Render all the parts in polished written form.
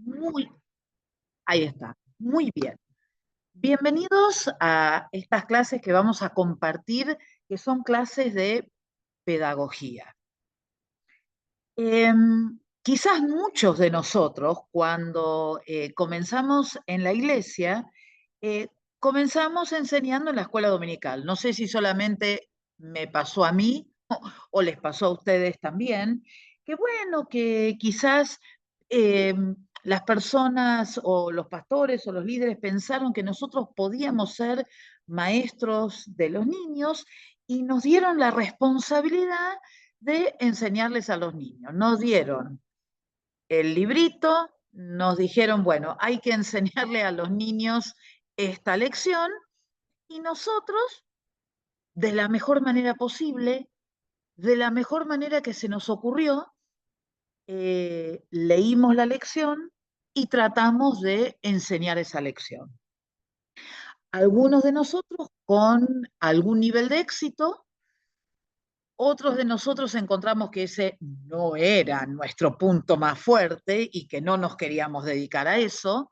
Muy, ahí está, muy bien. Bienvenidos a estas clases que vamos a compartir, que son clases de pedagogía. Quizás muchos de nosotros, cuando comenzamos en la iglesia, eh, comenzamos enseñando en la escuela dominical. No sé si solamente me pasó a mí o les pasó a ustedes también, que bueno, que quizás eh, las personas o los pastores o los líderes pensaron que nosotros podíamos ser maestros de los niños y nos dieron la responsabilidad de enseñarles a los niños. Nos dieron el librito, nos dijeron, bueno, hay que enseñarle a los niños esta lección y nosotros, de la mejor manera posible, de la mejor manera que se nos ocurrió, leímos la lección y tratamos de enseñar esa lección. Algunos de nosotros con algún nivel de éxito, otros de nosotros encontramos que ese no era nuestro punto más fuerte y que no nos queríamos dedicar a eso.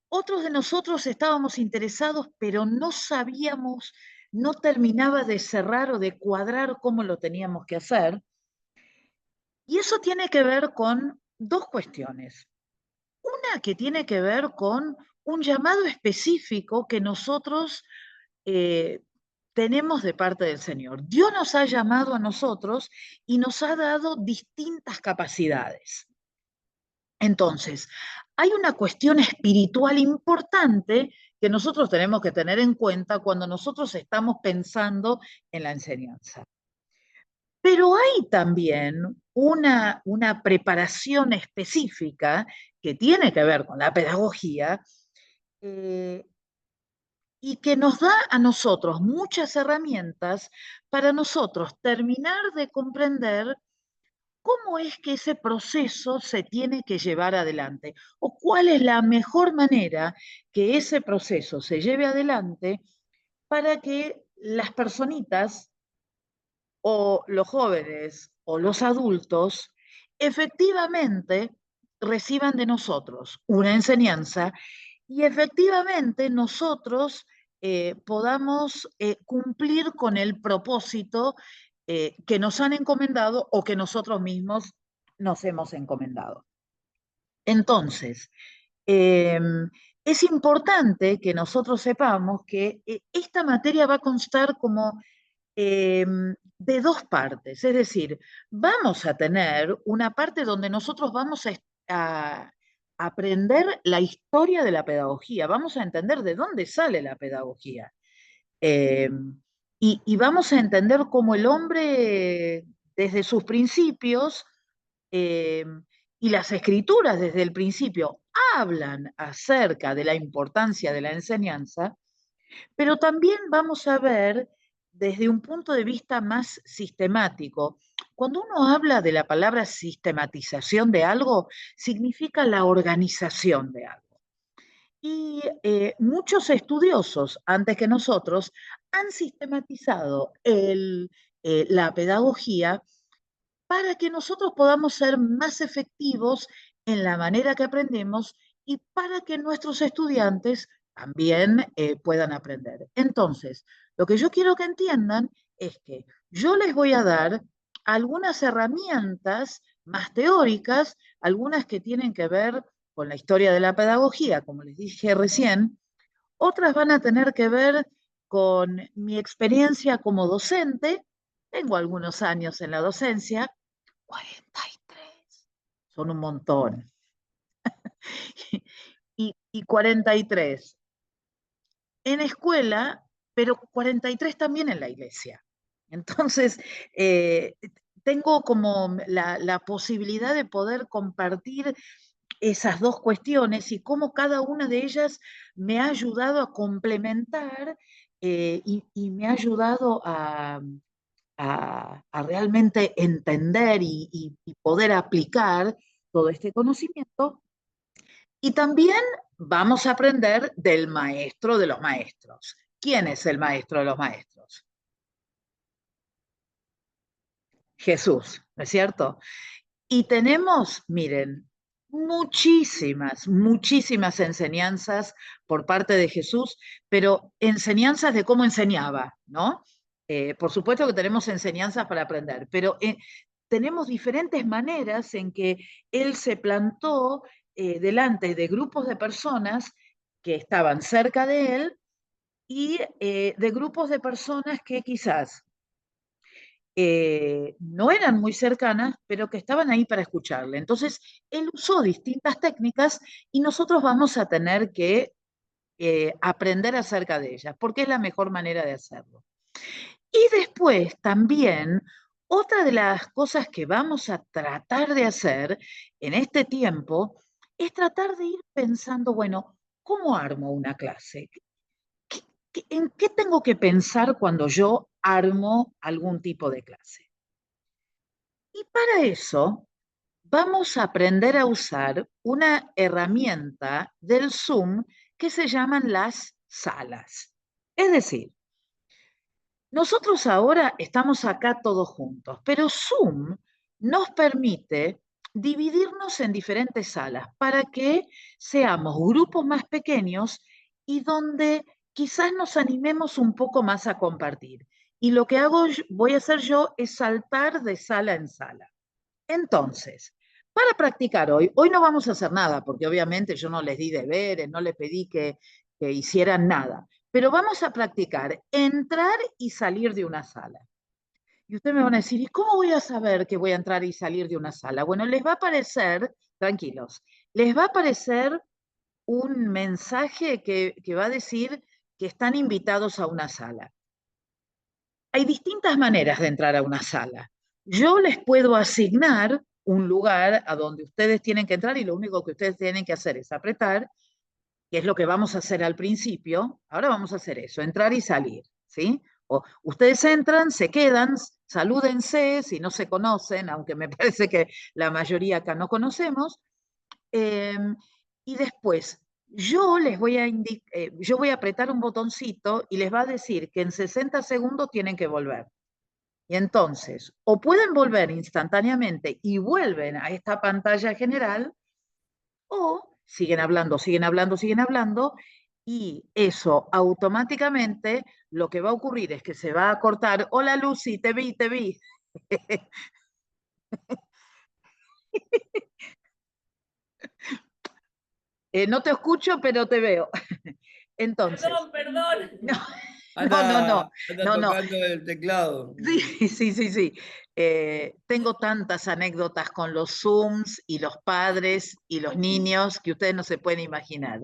Otros de nosotros estábamos interesados, pero no sabíamos, no terminaba de cerrar o de cuadrar cómo lo teníamos que hacer. Y eso tiene que ver con dos cuestiones. Una que tiene que ver con un llamado específico que nosotros eh, tenemos de parte del Señor. Dios nos ha llamado a nosotros y nos ha dado distintas capacidades. Entonces, hay una cuestión espiritual importante que nosotros tenemos que tener en cuenta cuando nosotros estamos pensando en la enseñanza. Pero hay también una preparación específica que tiene que ver con la pedagogía eh, y que nos da a nosotros muchas herramientas para nosotros terminar de comprender cómo es que ese proceso se tiene que llevar adelante o cuál es la mejor manera que ese proceso se lleve adelante para que las personitas o los jóvenes o los adultos efectivamente reciban de nosotros una enseñanza y efectivamente nosotros podamos cumplir con el propósito que nos han encomendado o que nosotros mismos nos hemos encomendado. Entonces, eh, es importante que nosotros sepamos que esta materia va a constar como eh, de dos partes, es decir, vamos a tener una parte donde nosotros vamos a aprender la historia de la pedagogía, vamos a entender de dónde sale la pedagogía. Eh, y vamos a entender cómo el hombre, desde sus principios, eh, y las escrituras desde el principio hablan acerca de la importancia de la enseñanza, pero también vamos a ver desde un punto de vista más sistemático. Cuando uno habla de la palabra sistematización de algo, significa la organización de algo. Y muchos estudiosos, antes que nosotros, han sistematizado la pedagogía para que nosotros podamos ser más efectivos en la manera que aprendemos y para que nuestros estudiantes también puedan aprender. Entonces, lo que yo quiero que entiendan es que yo les voy a dar algunas herramientas más teóricas, algunas que tienen que ver con la historia de la pedagogía, como les dije recién, otras van a tener que ver con mi experiencia como docente. Tengo algunos años en la docencia, 43, son un montón. Y 43 en escuela, pero 43 también en la iglesia. Entonces, eh, tengo como la posibilidad de poder compartir esas dos cuestiones y cómo cada una de ellas me ha ayudado a complementar y me ha ayudado a realmente entender y poder aplicar todo este conocimiento. Y también vamos a aprender del maestro de los maestros. ¿Quién es el maestro de los maestros? Jesús, ¿no es cierto? Y tenemos, miren, muchísimas, muchísimas enseñanzas por parte de Jesús, pero enseñanzas de cómo enseñaba, ¿no? Por supuesto que tenemos enseñanzas para aprender, pero tenemos diferentes maneras en que él se plantó delante de grupos de personas que estaban cerca de él y de grupos de personas que quizás no eran muy cercanas, pero que estaban ahí para escucharle. Entonces, él usó distintas técnicas y nosotros vamos a tener que aprender acerca de ellas, porque es la mejor manera de hacerlo. Y después también, otra de las cosas que vamos a tratar de hacer en este tiempo es tratar de ir pensando, bueno, ¿cómo armo una clase? ¿En qué tengo que pensar cuando yo armo algún tipo de clase? Y para eso vamos a aprender a usar una herramienta del Zoom que se llaman las salas. Es decir, nosotros ahora estamos acá todos juntos, pero Zoom nos permite dividirnos en diferentes salas para que seamos grupos más pequeños y donde quizás nos animemos un poco más a compartir. Y lo que voy a hacer yo es saltar de sala en sala. Entonces, para practicar hoy no vamos a hacer nada, porque obviamente yo no les di deberes, no les pedí que hicieran nada, pero vamos a practicar entrar y salir de una sala. Y ustedes me van a decir, ¿y cómo voy a saber que voy a entrar y salir de una sala? Bueno, les va a aparecer, tranquilos, les va a aparecer un mensaje que va a decir que están invitados a una sala. Hay distintas maneras de entrar a una sala. Yo les puedo asignar un lugar a donde ustedes tienen que entrar y lo único que ustedes tienen que hacer es apretar, que es lo que vamos a hacer al principio. Ahora vamos a hacer eso, entrar y salir, ¿sí? O ustedes entran, se quedan, salúdense si no se conocen, aunque me parece que la mayoría acá no conocemos, eh, y después yo voy a apretar un botoncito y les va a decir que en 60 segundos tienen que volver. Y entonces, o pueden volver instantáneamente y vuelven a esta pantalla general, o siguen hablando, siguen hablando, siguen hablando, y eso automáticamente lo que va a ocurrir es que se va a cortar. Hola Lucy, te vi, te vi. No te escucho, pero te veo. Entonces, Perdón, perdón. no, no, no, Anda, no, anda no, no. tocando el teclado. Sí, sí, sí, sí. Tengo tantas anécdotas con los Zooms y los padres y los niños que ustedes no se pueden imaginar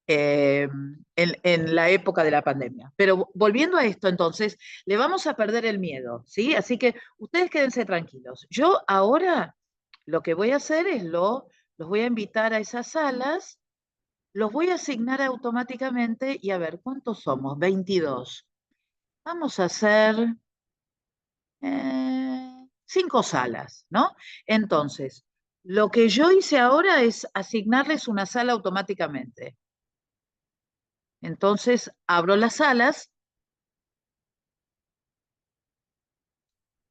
eh, en la época de la pandemia. Pero volviendo a esto, entonces, le vamos a perder el miedo, ¿sí? Así que ustedes quédense tranquilos. Yo ahora lo que voy a hacer es los voy a invitar a esas salas, los voy a asignar automáticamente y a ver, ¿cuántos somos? 22. Vamos a hacer 5 salas, ¿no? Entonces, lo que yo hice ahora es asignarles una sala automáticamente. Entonces, abro las salas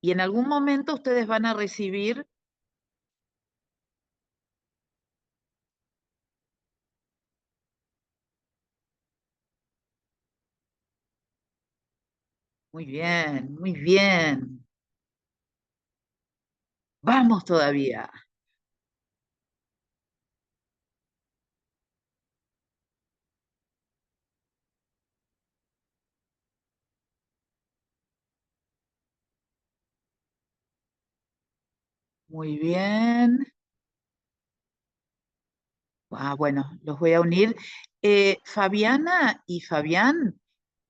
y en algún momento ustedes van a recibir, muy bien, muy bien, vamos todavía, muy bien. Bueno, los voy a unir. Fabiana y Fabián,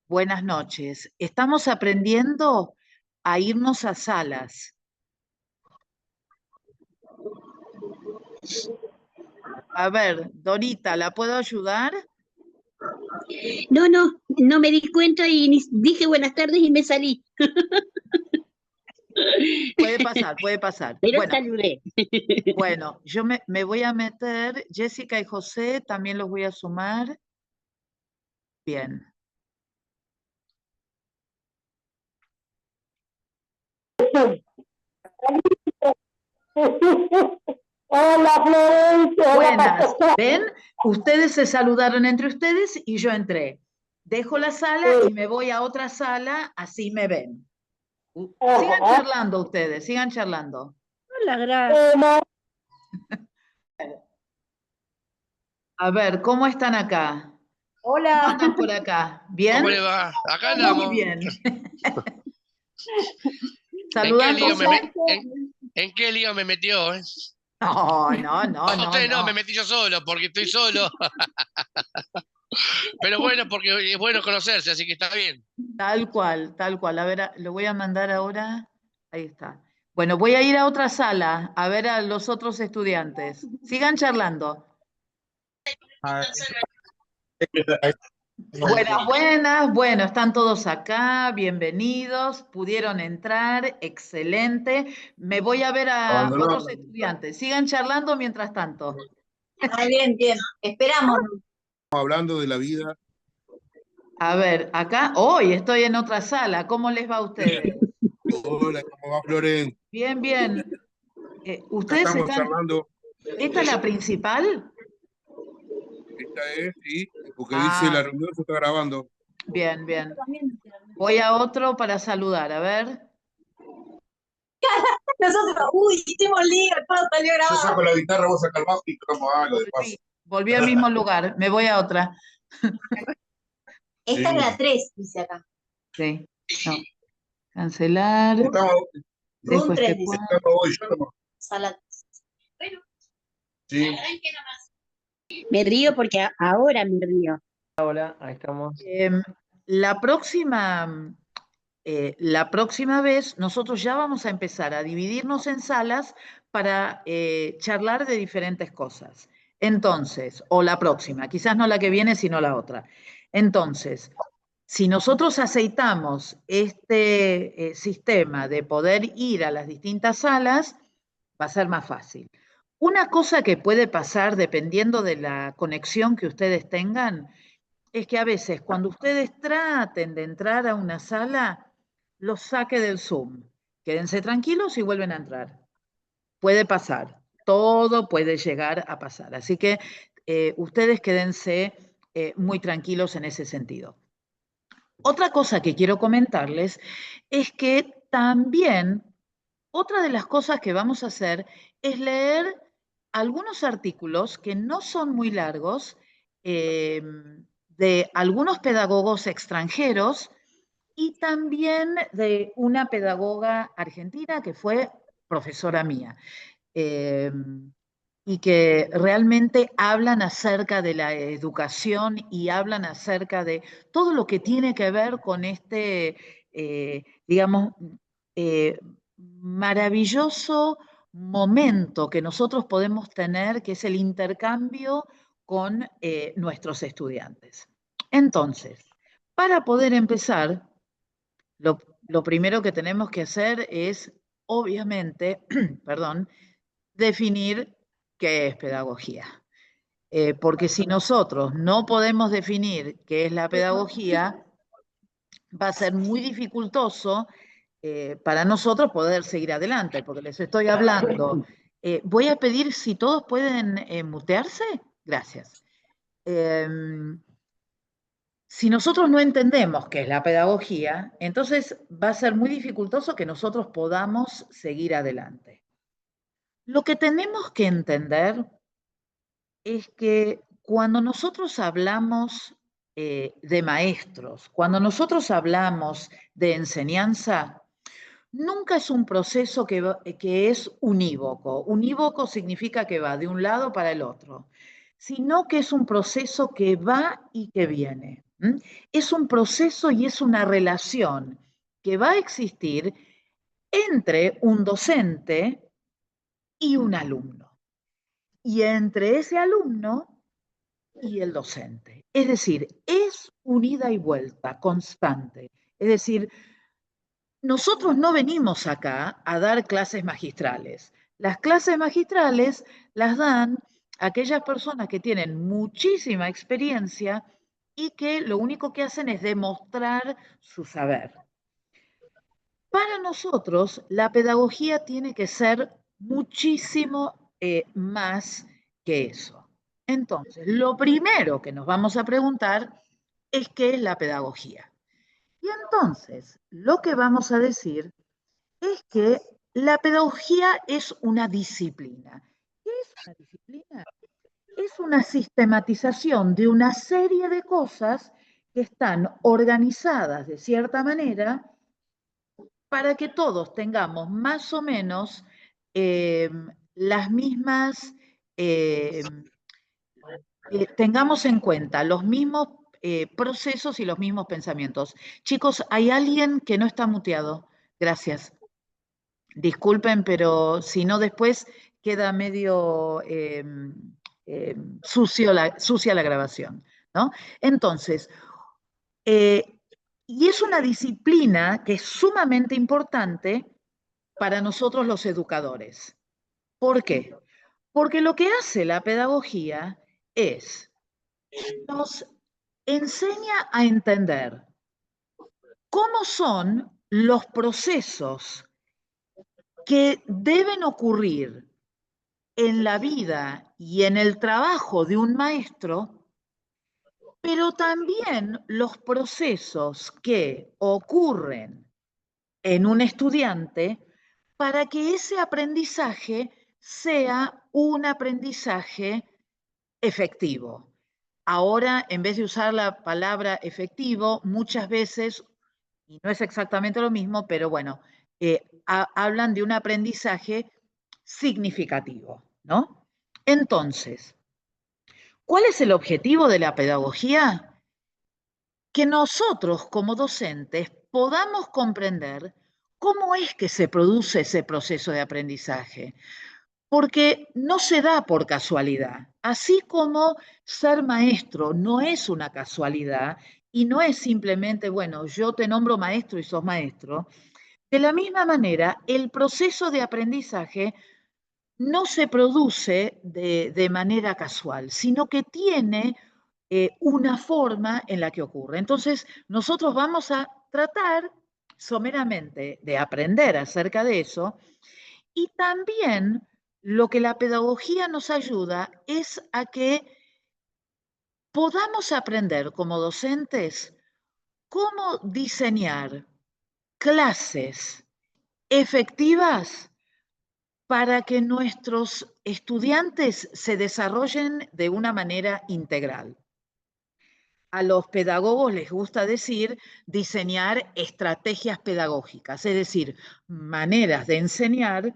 buenas noches. Estamos aprendiendo a irnos a salas. A ver, Dorita, ¿la puedo ayudar? No, no, no me di cuenta y dije buenas tardes y me salí, Puede pasar, puede pasar. pero Bueno, saludé. bueno, yo me voy a meter, Jessica y José, también los voy a sumar. Bien. Hola, Florencia. Buenas. ¿Ven? Ustedes se saludaron entre ustedes y yo entré. Dejo la sala y me voy a otra sala, así me ven. Sigan charlando ustedes, sigan charlando. Hola, gracias. A ver, ¿cómo están acá? ¿Cómo Hola. andan por acá? ¿Bien? ¿Cómo le va? Acá Muy andamos. bien. ¿En qué Saludándose. en qué lío me metió? No, no, no, no, Usted no, me no. metí yo solo, porque estoy solo. Pero bueno, porque es bueno conocerse, así que está bien. Tal cual, tal cual. A ver, lo voy a mandar ahora. Ahí está. Bueno, voy a ir a otra sala a ver a los otros estudiantes. Sigan charlando. Buenas, buenas. Bueno, están todos acá, bienvenidos. Pudieron entrar, excelente. Me voy a ver a otros estudiantes. Sigan charlando mientras tanto. Bien, bien. Esperamos. Hablando de la vida. A ver, acá, hoy estoy en otra sala. ¿Cómo les va a ustedes? Hola, ¿cómo va, Floren? Bien, bien. Acá ¿Ustedes estamos están? charlando. ¿Esta es la principal? Esta es, sí, porque dice la reunión se está grabando. Bien, bien. Voy a otro para saludar, a ver. Nosotros, hicimos lío, todo salió Yo grabado. saco la guitarra, vos sacas el bajo y tocamos algo de paso. Volví al mismo lugar, me voy a otra. Esta es la 3, dice acá. Sí, no. Cancelar. Estamos, Dejo este estamos hoy, ya estamos. Sala. Sí. Me río porque ahora me río. Hola, ahí estamos. La próxima vez nosotros ya vamos a empezar a dividirnos en salas para charlar de diferentes cosas. Entonces, o la próxima, quizás no la que viene, sino la otra. Entonces, si nosotros aceitamos este sistema de poder ir a las distintas salas, va a ser más fácil. Una cosa que puede pasar dependiendo de la conexión que ustedes tengan es que a veces cuando ustedes traten de entrar a una sala, los saque del Zoom. Quédense tranquilos y vuelven a entrar. Puede pasar, todo puede llegar a pasar. Así que ustedes quédense muy tranquilos en ese sentido. Otra cosa que quiero comentarles es que también otra de las cosas que vamos a hacer es leer algunos artículos que no son muy largos de algunos pedagogos extranjeros y también de una pedagoga argentina que fue profesora mía. Y que realmente hablan acerca de la educación y hablan acerca de todo lo que tiene que ver con este, digamos, maravilloso momento que nosotros podemos tener, que es el intercambio con nuestros estudiantes. Entonces, para poder empezar, lo primero que tenemos que hacer es, obviamente, perdón, definir qué es pedagogía. Porque si nosotros no podemos definir qué es la pedagogía, va a ser muy dificultoso para nosotros poder seguir adelante, porque les estoy hablando. Voy a pedir si todos pueden mutearse. Gracias. Si nosotros no entendemos qué es la pedagogía, entonces va a ser muy dificultoso que nosotros podamos seguir adelante. Lo que tenemos que entender es que cuando nosotros hablamos de maestros, cuando nosotros hablamos de enseñanza, nunca es un proceso que es unívoco. Unívoco significa que va de un lado para el otro, sino que es un proceso que va y que viene. Es un proceso y es una relación que va a existir entre un docente y un alumno. Y entre ese alumno y el docente. Es decir, es un ida y vuelta constante. Es decir, nosotros no venimos acá a dar clases magistrales. Las clases magistrales las dan aquellas personas que tienen muchísima experiencia y que lo único que hacen es demostrar su saber. Para nosotros, la pedagogía tiene que ser muchísimo más que eso. Entonces, lo primero que nos vamos a preguntar es qué es la pedagogía. Y entonces, lo que vamos a decir es que la pedagogía es una disciplina. ¿Qué es una disciplina? Es una sistematización de una serie de cosas que están organizadas de cierta manera para que todos tengamos más o menos las mismas, tengamos en cuenta los mismos procesos y los mismos pensamientos. Chicos, ¿hay alguien que no está muteado? Gracias. Disculpen, pero si no después queda medio sucia la grabación, ¿no? Entonces, y es una disciplina que es sumamente importante para nosotros los educadores. ¿Por qué? Porque lo que hace la pedagogía es, nos enseña a entender cómo son los procesos que deben ocurrir en la vida y en el trabajo de un maestro, pero también los procesos que ocurren en un estudiante para que ese aprendizaje sea un aprendizaje efectivo. Ahora, en vez de usar la palabra efectivo, muchas veces, y no es exactamente lo mismo, pero bueno, hablan de un aprendizaje significativo, ¿no? Entonces, ¿cuál es el objetivo de la pedagogía? Que nosotros como docentes podamos comprender cómo es que se produce ese proceso de aprendizaje, porque no se da por casualidad. Así como ser maestro no es una casualidad y no es simplemente, bueno, yo te nombro maestro y sos maestro, de la misma manera, el proceso de aprendizaje no se produce de manera casual, sino que tiene una forma en la que ocurre. Entonces, nosotros vamos a tratar someramente de aprender acerca de eso y también lo que la pedagogía nos ayuda es a que podamos aprender como docentes cómo diseñar clases efectivas para que nuestros estudiantes se desarrollen de una manera integral. A los pedagogos les gusta decir diseñar estrategias pedagógicas, es decir, maneras de enseñar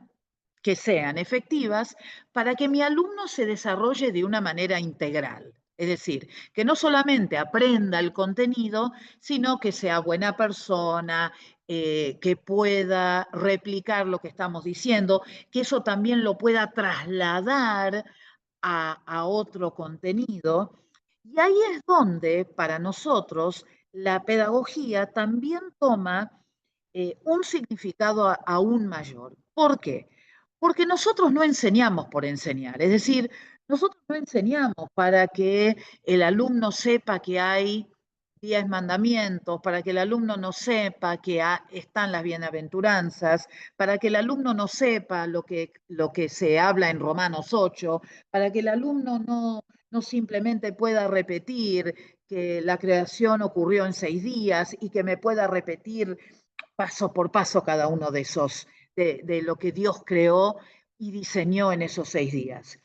que sean efectivas para que mi alumno se desarrolle de una manera integral. Es decir, que no solamente aprenda el contenido, sino que sea buena persona, que pueda replicar lo que estamos diciendo, que eso también lo pueda trasladar a otro contenido. Y ahí es donde para nosotros la pedagogía también toma un significado aún mayor. ¿Por qué? Porque nosotros no enseñamos por enseñar, es decir, nosotros no enseñamos para que el alumno sepa que hay 10 mandamientos, para que el alumno no sepa que están las bienaventuranzas, para que el alumno no sepa lo que se habla en Romanos 8, para que el alumno no simplemente pueda repetir que la creación ocurrió en 6 días y que me pueda repetir paso por paso cada uno de esos, de lo que Dios creó y diseñó en esos 6 días.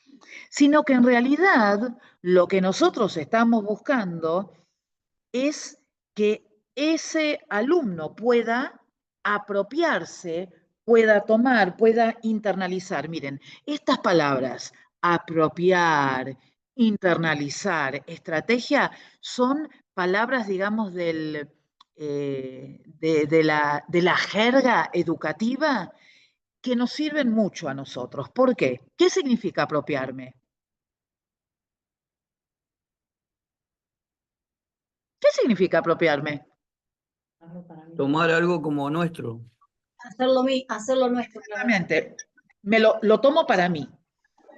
Sino que en realidad lo que nosotros estamos buscando es que ese alumno pueda apropiarse, pueda tomar, pueda internalizar. Miren, estas palabras, apropiar, internalizar, estrategia, son palabras, digamos, de la jerga educativa que nos sirven mucho a nosotros. ¿Por qué? ¿Qué significa apropiarme? ¿Qué significa apropiarme? Tomar algo como nuestro. Hacerlo nuestro. Exactamente. Lo tomo para mí.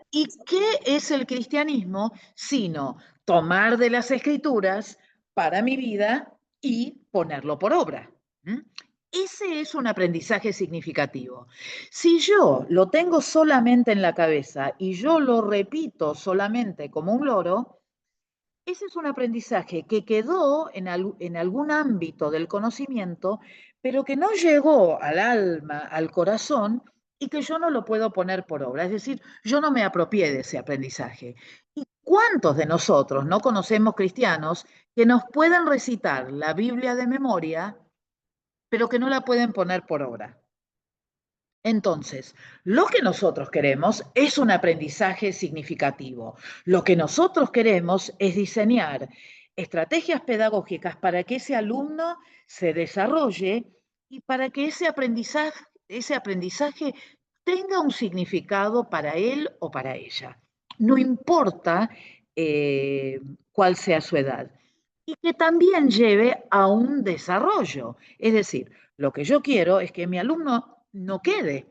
¿Y qué es el cristianismo sino tomar de las escrituras para mi vida y ponerlo por obra? Ese es un aprendizaje significativo. Si yo lo tengo solamente en la cabeza y yo lo repito solamente como un loro, ese es un aprendizaje que quedó en algún ámbito del conocimiento, pero que no llegó al alma, al corazón, y que yo no lo puedo poner por obra. Es decir, yo no me apropié de ese aprendizaje. ¿Y cuántos de nosotros no conocemos cristianos que nos pueden recitar la Biblia de memoria, pero que no la pueden poner por obra? Entonces, lo que nosotros queremos es un aprendizaje significativo. Lo que nosotros queremos es diseñar estrategias pedagógicas para que ese alumno se desarrolle y para que ese aprendizaje tenga un significado para él o para ella. No importa cuál sea su edad. Y que también lleve a un desarrollo. Es decir, lo que yo quiero es que mi alumno no quede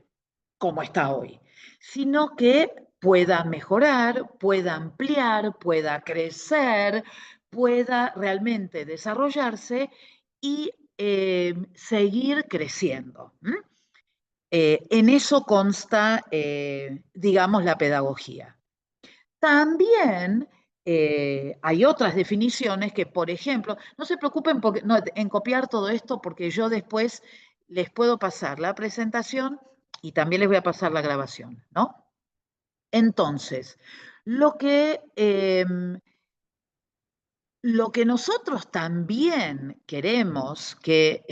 como está hoy, sino que pueda mejorar, pueda ampliar, pueda crecer, pueda realmente desarrollarse y seguir creciendo. En eso consta, digamos, la pedagogía. También hay otras definiciones que, por ejemplo, no se preocupen en copiar todo esto porque yo después les puedo pasar la presentación y también les voy a pasar la grabación, ¿no? Entonces, lo que nosotros también queremos que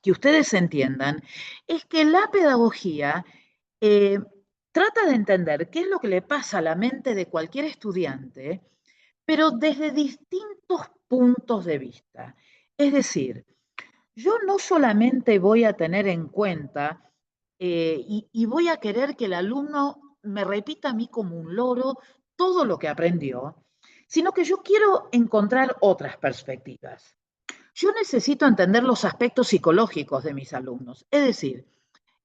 que ustedes entiendan es que la pedagogía trata de entender qué es lo que le pasa a la mente de cualquier estudiante, pero desde distintos puntos de vista. Es decir, yo no solamente voy a tener en cuenta y voy a querer que el alumno me repita a mí como un loro todo lo que aprendió, sino que yo quiero encontrar otras perspectivas. Yo necesito entender los aspectos psicológicos de mis alumnos. Es decir,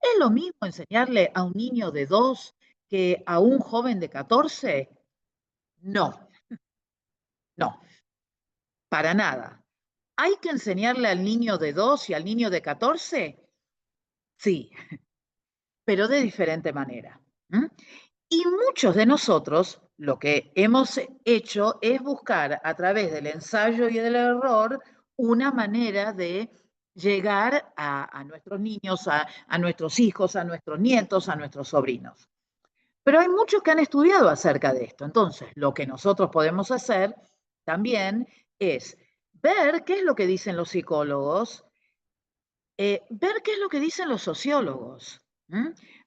¿es lo mismo enseñarle a un niño de 2 que a un joven de 14? No, no, para nada. ¿Hay que enseñarle al niño de 2 y al niño de 14? Sí, pero de diferente manera. Y muchos de nosotros lo que hemos hecho es buscar a través del ensayo y del error una manera de llegar a nuestros niños, a nuestros hijos, a nuestros nietos, a nuestros sobrinos. Pero hay muchos que han estudiado acerca de esto. Entonces, lo que nosotros podemos hacer también es ver qué es lo que dicen los psicólogos, ver qué es lo que dicen los sociólogos,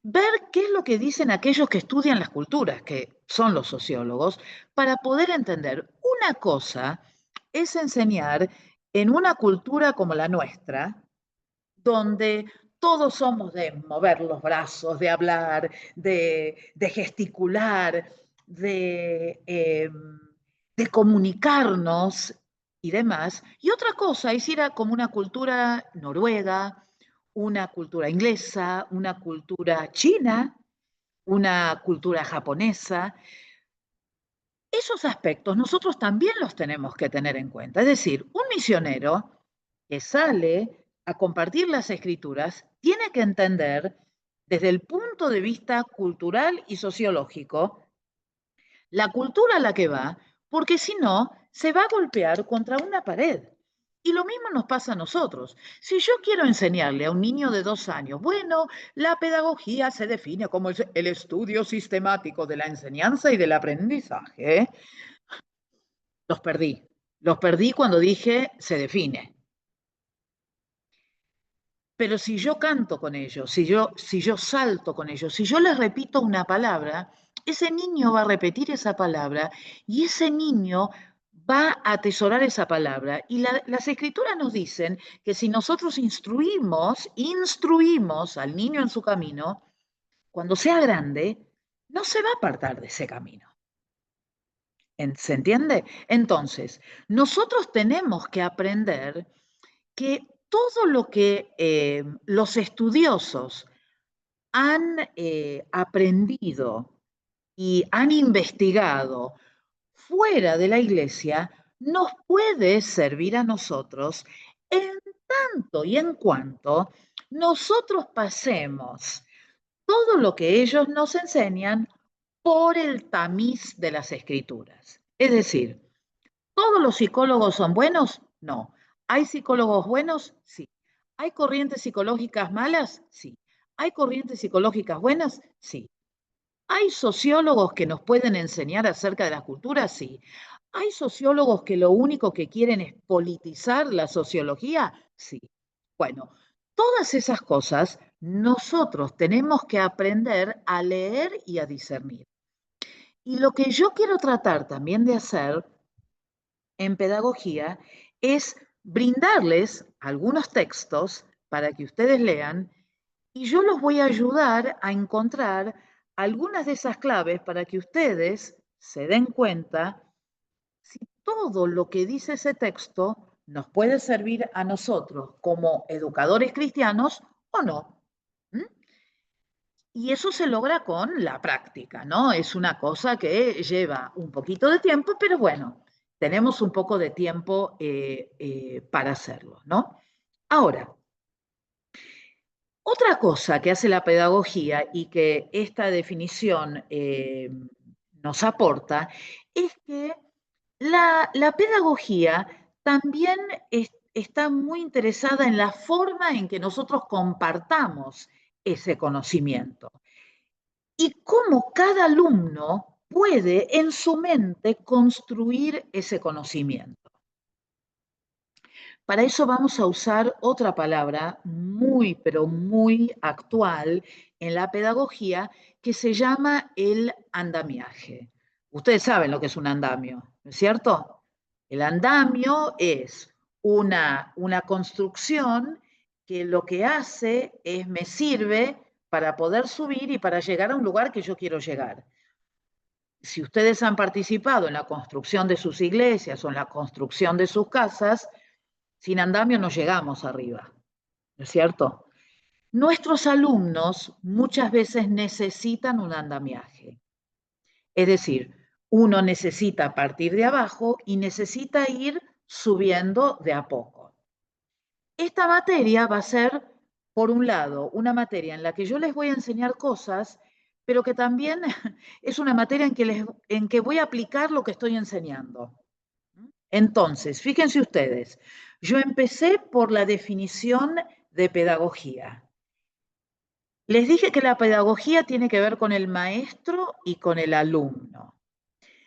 ver qué es lo que dicen aquellos que estudian las culturas, que son los sociólogos, para poder entender. Una cosa es enseñar en una cultura como la nuestra, donde todos somos de mover los brazos, de hablar, de gesticular, de comunicarnos y demás. Y otra cosa es ir a como una cultura noruega, una cultura inglesa, una cultura china, una cultura japonesa. Esos aspectos nosotros también los tenemos que tener en cuenta. Es decir, un misionero que sale a compartir las escrituras tiene que entender desde el punto de vista cultural y sociológico la cultura a la que va, porque si no, se va a golpear contra una pared. Y lo mismo nos pasa a nosotros. Si yo quiero enseñarle a un niño de 2 años, bueno, la pedagogía se define como el estudio sistemático de la enseñanza y del aprendizaje, los perdí. Los perdí cuando dije se define. Pero si yo canto con ellos, si yo salto con ellos, si yo les repito una palabra, ese niño va a repetir esa palabra y ese niño va a atesorar esa palabra. Y las escrituras nos dicen que si nosotros instruimos al niño en su camino, cuando sea grande, no se va a apartar de ese camino. ¿Se entiende? Entonces, nosotros tenemos que aprender que todo lo que los estudiosos han aprendido y han investigado fuera de la iglesia nos puede servir a nosotros en tanto y en cuanto nosotros pasemos todo lo que ellos nos enseñan por el tamiz de las escrituras. Es decir, ¿todos los psicólogos son buenos? No. ¿Hay psicólogos buenos? Sí. ¿Hay corrientes psicológicas malas? Sí. ¿Hay corrientes psicológicas buenas? Sí. ¿Hay sociólogos que nos pueden enseñar acerca de la cultura? Sí. ¿Hay sociólogos que lo único que quieren es politizar la sociología? Sí. Bueno, todas esas cosas nosotros tenemos que aprender a leer y a discernir. Y lo que yo quiero tratar también de hacer en pedagogía es brindarles algunos textos para que ustedes lean y yo los voy a ayudar a encontrar algunas de esas claves para que ustedes se den cuenta si todo lo que dice ese texto nos puede servir a nosotros como educadores cristianos o no. ¿Mm? Y eso se logra con la práctica, ¿no? Es una cosa que lleva un poquito de tiempo, pero bueno, tenemos un poco de tiempo para hacerlo, ¿no? Ahora, otra cosa que hace la pedagogía y que esta definición nos aporta es que la pedagogía también está muy interesada en la forma en que nosotros compartamos ese conocimiento y cómo cada alumno puede en su mente construir ese conocimiento. Para eso vamos a usar otra palabra muy, pero muy actual en la pedagogía que se llama el andamiaje. Ustedes saben lo que es un andamio, ¿no es cierto? El andamio es una construcción que lo que hace es me sirve para poder subir y para llegar a un lugar que yo quiero llegar. Si ustedes han participado en la construcción de sus iglesias o en la construcción de sus casas, sin andamio no llegamos arriba, ¿no es cierto? Nuestros alumnos muchas veces necesitan un andamiaje. Es decir, uno necesita partir de abajo y necesita ir subiendo de a poco. Esta materia va a ser, por un lado, una materia en la que yo les voy a enseñar cosas, pero que también es una materia en que voy a aplicar lo que estoy enseñando. Entonces, fíjense ustedes, yo empecé por la definición de pedagogía. Les dije que la pedagogía tiene que ver con el maestro y con el alumno.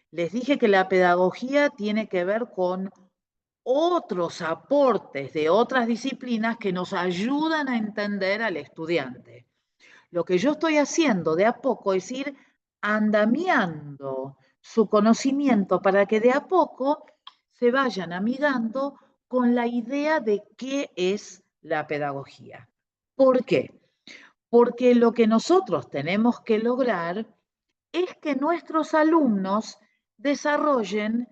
Les dije que la pedagogía tiene que ver con otros aportes de otras disciplinas que nos ayudan a entender al estudiante. Lo que yo estoy haciendo de a poco es ir andamiando su conocimiento para que de a poco se vayan amigando con la idea de qué es la pedagogía. ¿Por qué? Porque lo que nosotros tenemos que lograr es que nuestros alumnos desarrollen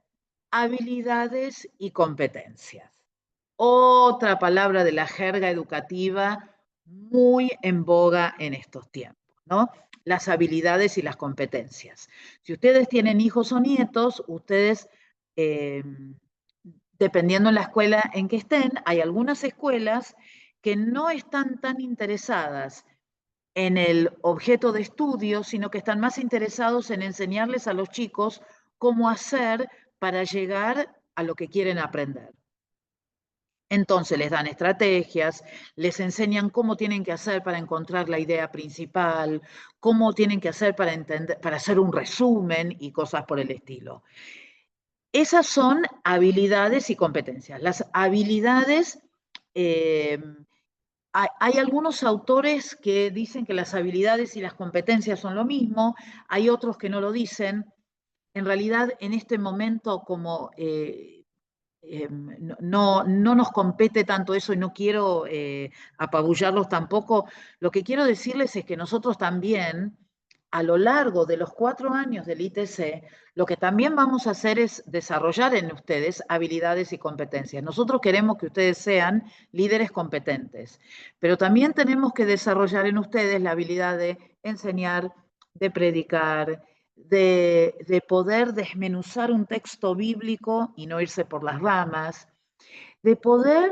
habilidades y competencias. Otra palabra de la jerga educativa muy en boga en estos tiempos, ¿no? Las habilidades y las competencias. Si ustedes tienen hijos o nietos, ustedes, dependiendo en la escuela en que estén, hay algunas escuelas que no están tan interesadas en el objeto de estudio, sino que están más interesados en enseñarles a los chicos cómo hacer para llegar a lo que quieren aprender. Entonces les dan estrategias, les enseñan cómo tienen que hacer para encontrar la idea principal, cómo tienen que hacer para entender, para hacer un resumen y cosas por el estilo. Esas son habilidades y competencias. Las habilidades, hay algunos autores que dicen que las habilidades y las competencias son lo mismo, hay otros que no lo dicen. En realidad, en este momento, como no nos compete tanto eso y no quiero apabullarlos tampoco, lo que quiero decirles es que nosotros también, a lo largo de los 4 años del ITC, lo que también vamos a hacer es desarrollar en ustedes habilidades y competencias. Nosotros queremos que ustedes sean líderes competentes, pero también tenemos que desarrollar en ustedes la habilidad de enseñar, de predicar, de poder desmenuzar un texto bíblico y no irse por las ramas, de poder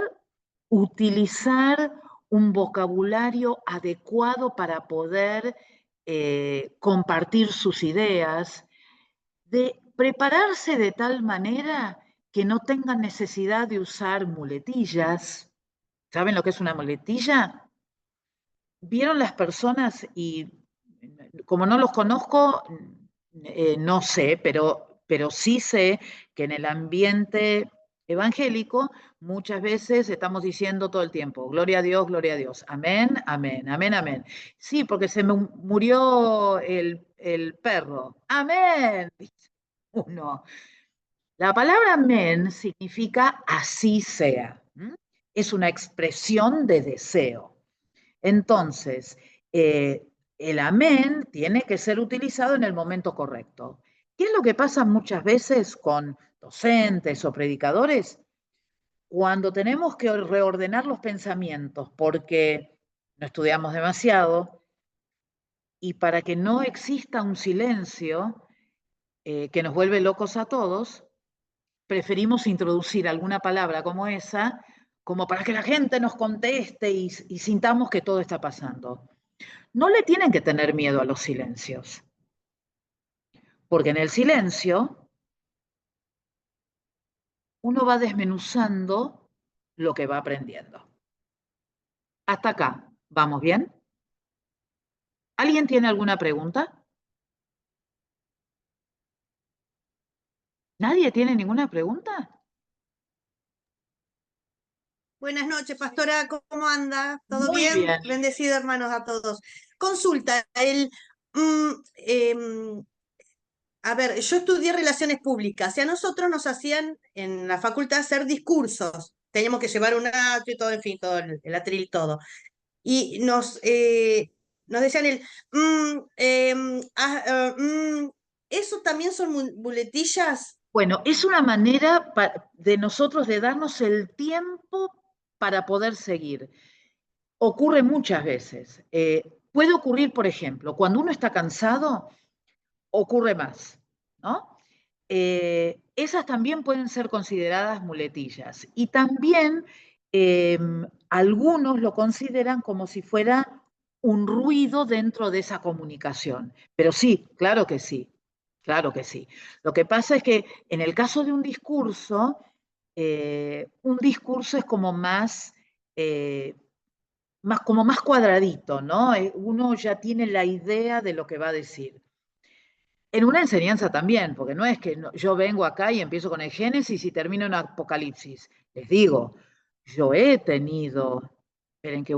utilizar un vocabulario adecuado para poder compartir sus ideas, de prepararse de tal manera que no tengan necesidad de usar muletillas. ¿Saben lo que es una muletilla? ¿Vieron las personas? Y como no los conozco, no sé, pero sí sé que en el ambiente evangélico muchas veces estamos diciendo todo el tiempo, gloria a Dios, amén, amén, amén, amén. Sí, porque se me murió el perro, amén, dice uno. La palabra amén significa así sea. Es una expresión de deseo. Entonces, el amén tiene que ser utilizado en el momento correcto. ¿Qué es lo que pasa muchas veces con docentes o predicadores? Cuando tenemos que reordenar los pensamientos porque no estudiamos demasiado y para que no exista un silencio que nos vuelve locos a todos, preferimos introducir alguna palabra como esa, como para que la gente nos conteste y sintamos que todo está pasando. No le tienen que tener miedo a los silencios, porque en el silencio uno va desmenuzando lo que va aprendiendo. Hasta acá, ¿vamos bien? ¿Alguien tiene alguna pregunta? ¿Nadie tiene ninguna pregunta? Buenas noches, pastora, ¿cómo anda? ¿Todo Muy bien? bien. Bendecido, hermanos, a todos. Consulta, a ver, yo estudié relaciones públicas y a nosotros nos hacían en la facultad hacer discursos. Teníamos que llevar un acto y todo, en fin, todo el atril, todo. Y nos decían ¿eso también son muletillas? Bueno, es una manera de nosotros de darnos el tiempo para poder seguir. Ocurre muchas veces. Puede ocurrir, por ejemplo, cuando uno está cansado, ocurre más, ¿no? Esas también pueden ser consideradas muletillas. Y también algunos lo consideran como si fuera un ruido dentro de esa comunicación. Pero sí, claro que sí, claro que sí. Lo que pasa es que en el caso de un discurso es como como más cuadradito, ¿no? Uno ya tiene la idea de lo que va a decir. En una enseñanza también, porque no es que yo vengo acá y empiezo con el Génesis y termino en Apocalipsis. Les digo, yo he tenido, esperen que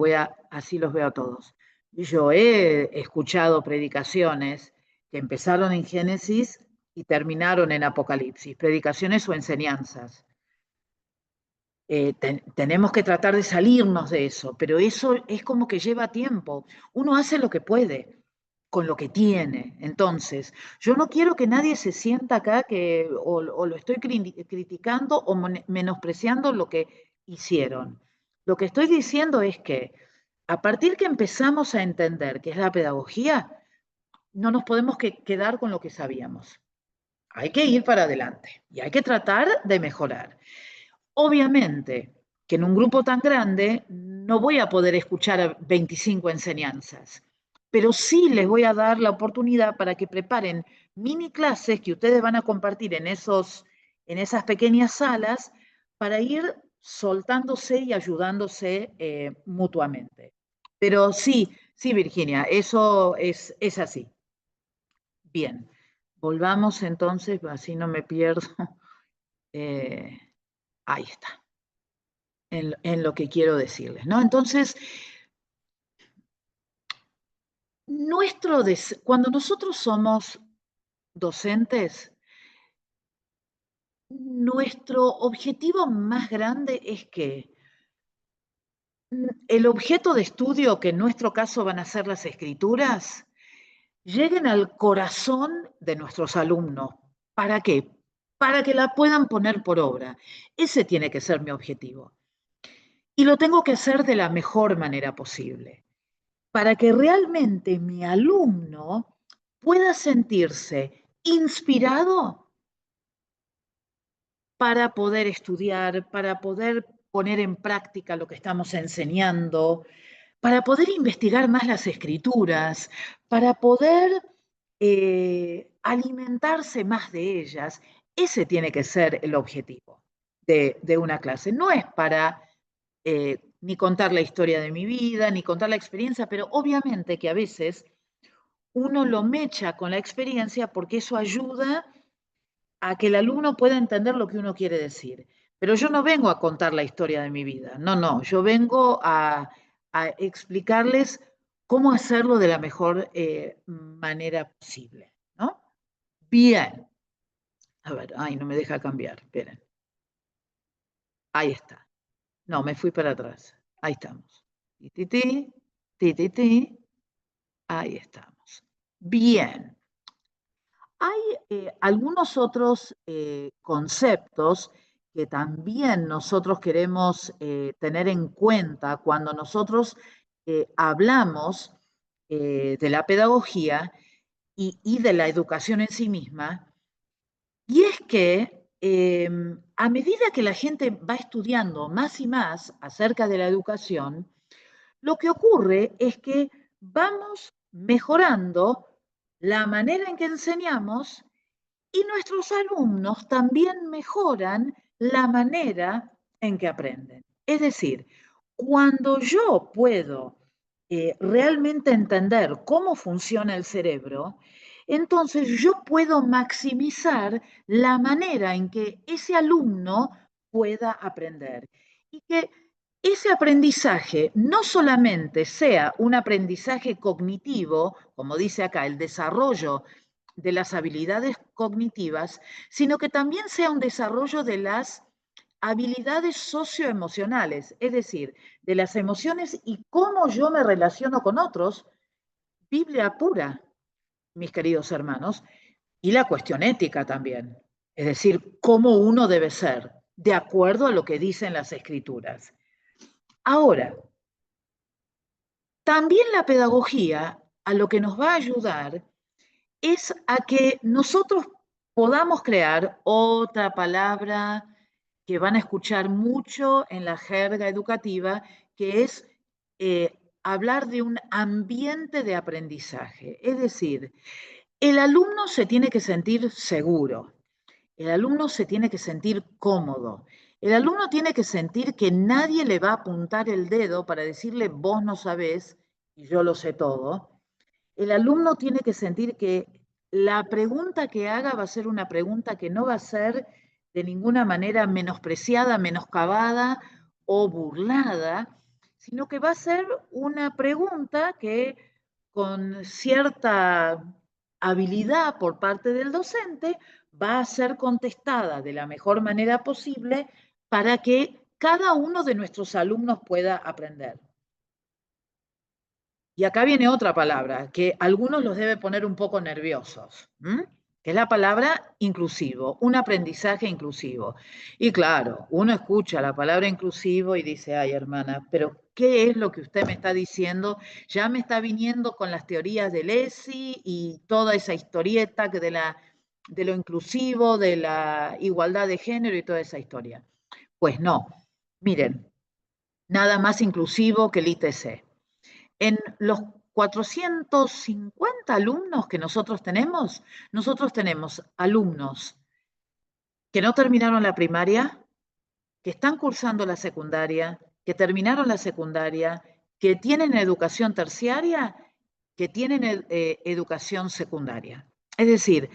así los veo a todos. Yo he escuchado predicaciones que empezaron en Génesis y terminaron en Apocalipsis, predicaciones o enseñanzas. Tenemos que tratar de salirnos de eso, pero eso es como que lleva tiempo. Uno hace lo que puede con lo que tiene. Entonces, yo no quiero que nadie se sienta acá o lo estoy criticando o menospreciando lo que hicieron. Lo que estoy diciendo es que a partir que empezamos a entender qué es la pedagogía, no nos podemos quedar con lo que sabíamos. Hay que ir para adelante y hay que tratar de mejorar. Obviamente que en un grupo tan grande no voy a poder escuchar a 25 enseñanzas, pero sí les voy a dar la oportunidad para que preparen mini clases que ustedes van a compartir en esas pequeñas salas para ir soltándose y ayudándose mutuamente. Pero sí, sí, Virginia, eso es así. Bien, volvamos entonces, así no me pierdo. Ahí está. En lo que quiero decirles, ¿no? Entonces, cuando nosotros somos docentes, nuestro objetivo más grande es que el objeto de estudio, que en nuestro caso van a ser las escrituras, lleguen al corazón de nuestros alumnos. ¿Para qué? Para que la puedan poner por obra. Ese tiene que ser mi objetivo. Y lo tengo que hacer de la mejor manera posible, para que realmente mi alumno pueda sentirse inspirado para poder estudiar, para poder poner en práctica lo que estamos enseñando, para poder investigar más las escrituras, para poder alimentarse más de ellas. Ese tiene que ser el objetivo de una clase. No es para ni contar la historia de mi vida, ni contar la experiencia, pero obviamente que a veces uno lo mecha con la experiencia porque eso ayuda a que el alumno pueda entender lo que uno quiere decir. Pero yo no vengo a contar la historia de mi vida, no, yo vengo a explicarles cómo hacerlo de la mejor manera posible, ¿no? Bien. A ver, ay, no me deja cambiar, esperen. Ahí está. No, me fui para atrás. Ahí estamos. Ahí estamos. Bien. Hay algunos otros conceptos que también nosotros queremos tener en cuenta cuando nosotros hablamos de la pedagogía y de la educación en sí misma, y es que a medida que la gente va estudiando más y más acerca de la educación, lo que ocurre es que vamos mejorando la manera en que enseñamos y nuestros alumnos también mejoran la manera en que aprenden. Es decir, cuando yo puedo realmente entender cómo funciona el cerebro, entonces yo puedo maximizar la manera en que ese alumno pueda aprender. Y que ese aprendizaje no solamente sea un aprendizaje cognitivo, como dice acá, el desarrollo de las habilidades cognitivas, sino que también sea un desarrollo de las habilidades socioemocionales, es decir, de las emociones y cómo yo me relaciono con otros, Biblia pura, mis queridos hermanos, y la cuestión ética también, es decir, cómo uno debe ser, de acuerdo a lo que dicen las escrituras. Ahora, también la pedagogía a lo que nos va a ayudar es a que nosotros podamos crear otra palabra que van a escuchar mucho en la jerga educativa, que es hablar de un ambiente de aprendizaje. Es decir, el alumno se tiene que sentir seguro, el alumno se tiene que sentir cómodo, el alumno tiene que sentir que nadie le va a apuntar el dedo para decirle vos no sabés y yo lo sé todo. El alumno tiene que sentir que la pregunta que haga va a ser una pregunta que no va a ser de ninguna manera menospreciada, menoscabada o burlada, sino que va a ser una pregunta que con cierta habilidad por parte del docente va a ser contestada de la mejor manera posible para que cada uno de nuestros alumnos pueda aprender. Y acá viene otra palabra que a algunos los debe poner un poco nerviosos, que es la palabra inclusivo, un aprendizaje inclusivo. Y claro, uno escucha la palabra inclusivo y dice, ay hermana, pero ¿qué es lo que usted me está diciendo? Ya me está viniendo con las teorías de Lessig y toda esa historieta que de lo inclusivo, de la igualdad de género y toda esa historia. Pues no, miren, nada más inclusivo que el ITC. En los 450 alumnos que nosotros tenemos alumnos que no terminaron la primaria, que están cursando la secundaria, que terminaron la secundaria, que tienen educación terciaria, que tienen educación secundaria. Es decir,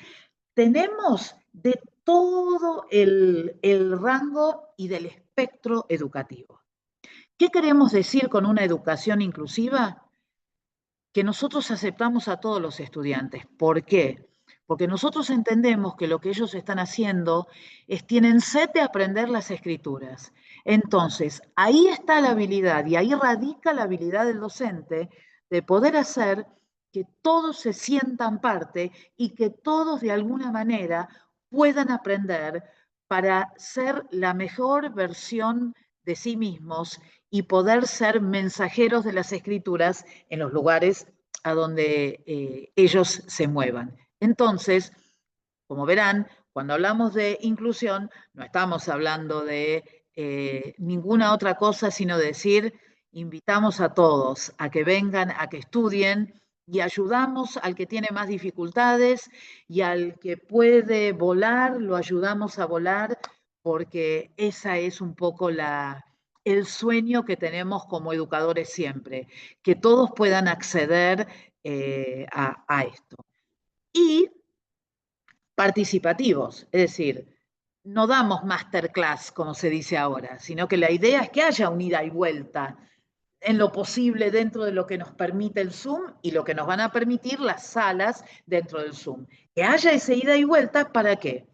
tenemos de todo el rango y del espectro educativo. ¿Qué queremos decir con una educación inclusiva? Que nosotros aceptamos a todos los estudiantes. ¿Por qué? Porque nosotros entendemos que lo que ellos están haciendo es tienen sed de aprender las escrituras. Entonces, ahí está la habilidad y ahí radica la habilidad del docente de poder hacer que todos se sientan parte y que todos de alguna manera puedan aprender para ser la mejor versión de sí mismos y poder ser mensajeros de las escrituras en los lugares a donde ellos se muevan. Entonces, como verán, cuando hablamos de inclusión, no estamos hablando de ninguna otra cosa sino decir, invitamos a todos a que vengan, a que estudien y ayudamos al que tiene más dificultades y al que puede volar, lo ayudamos a volar, porque esa es un poco el sueño que tenemos como educadores siempre, que todos puedan acceder a esto. Y participativos, es decir, no damos masterclass, como se dice ahora, sino que la idea es que haya un ida y vuelta en lo posible dentro de lo que nos permite el Zoom y lo que nos van a permitir las salas dentro del Zoom. Que haya ese ida y vuelta, ¿para qué?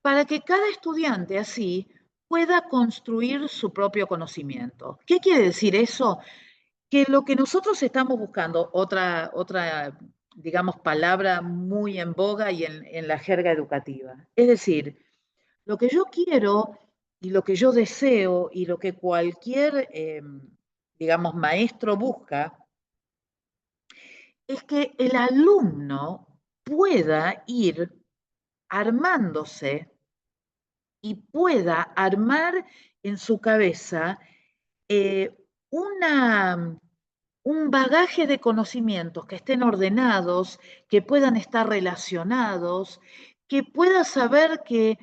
Para que cada estudiante así pueda construir su propio conocimiento. ¿Qué quiere decir eso? Que lo que nosotros estamos buscando, otra digamos, palabra muy en boga y en la jerga educativa. Es decir, lo que yo quiero y lo que yo deseo y lo que cualquier, digamos, maestro busca es que el alumno pueda ir armándose y pueda armar en su cabeza un bagaje de conocimientos que estén ordenados, que puedan estar relacionados, que pueda saber que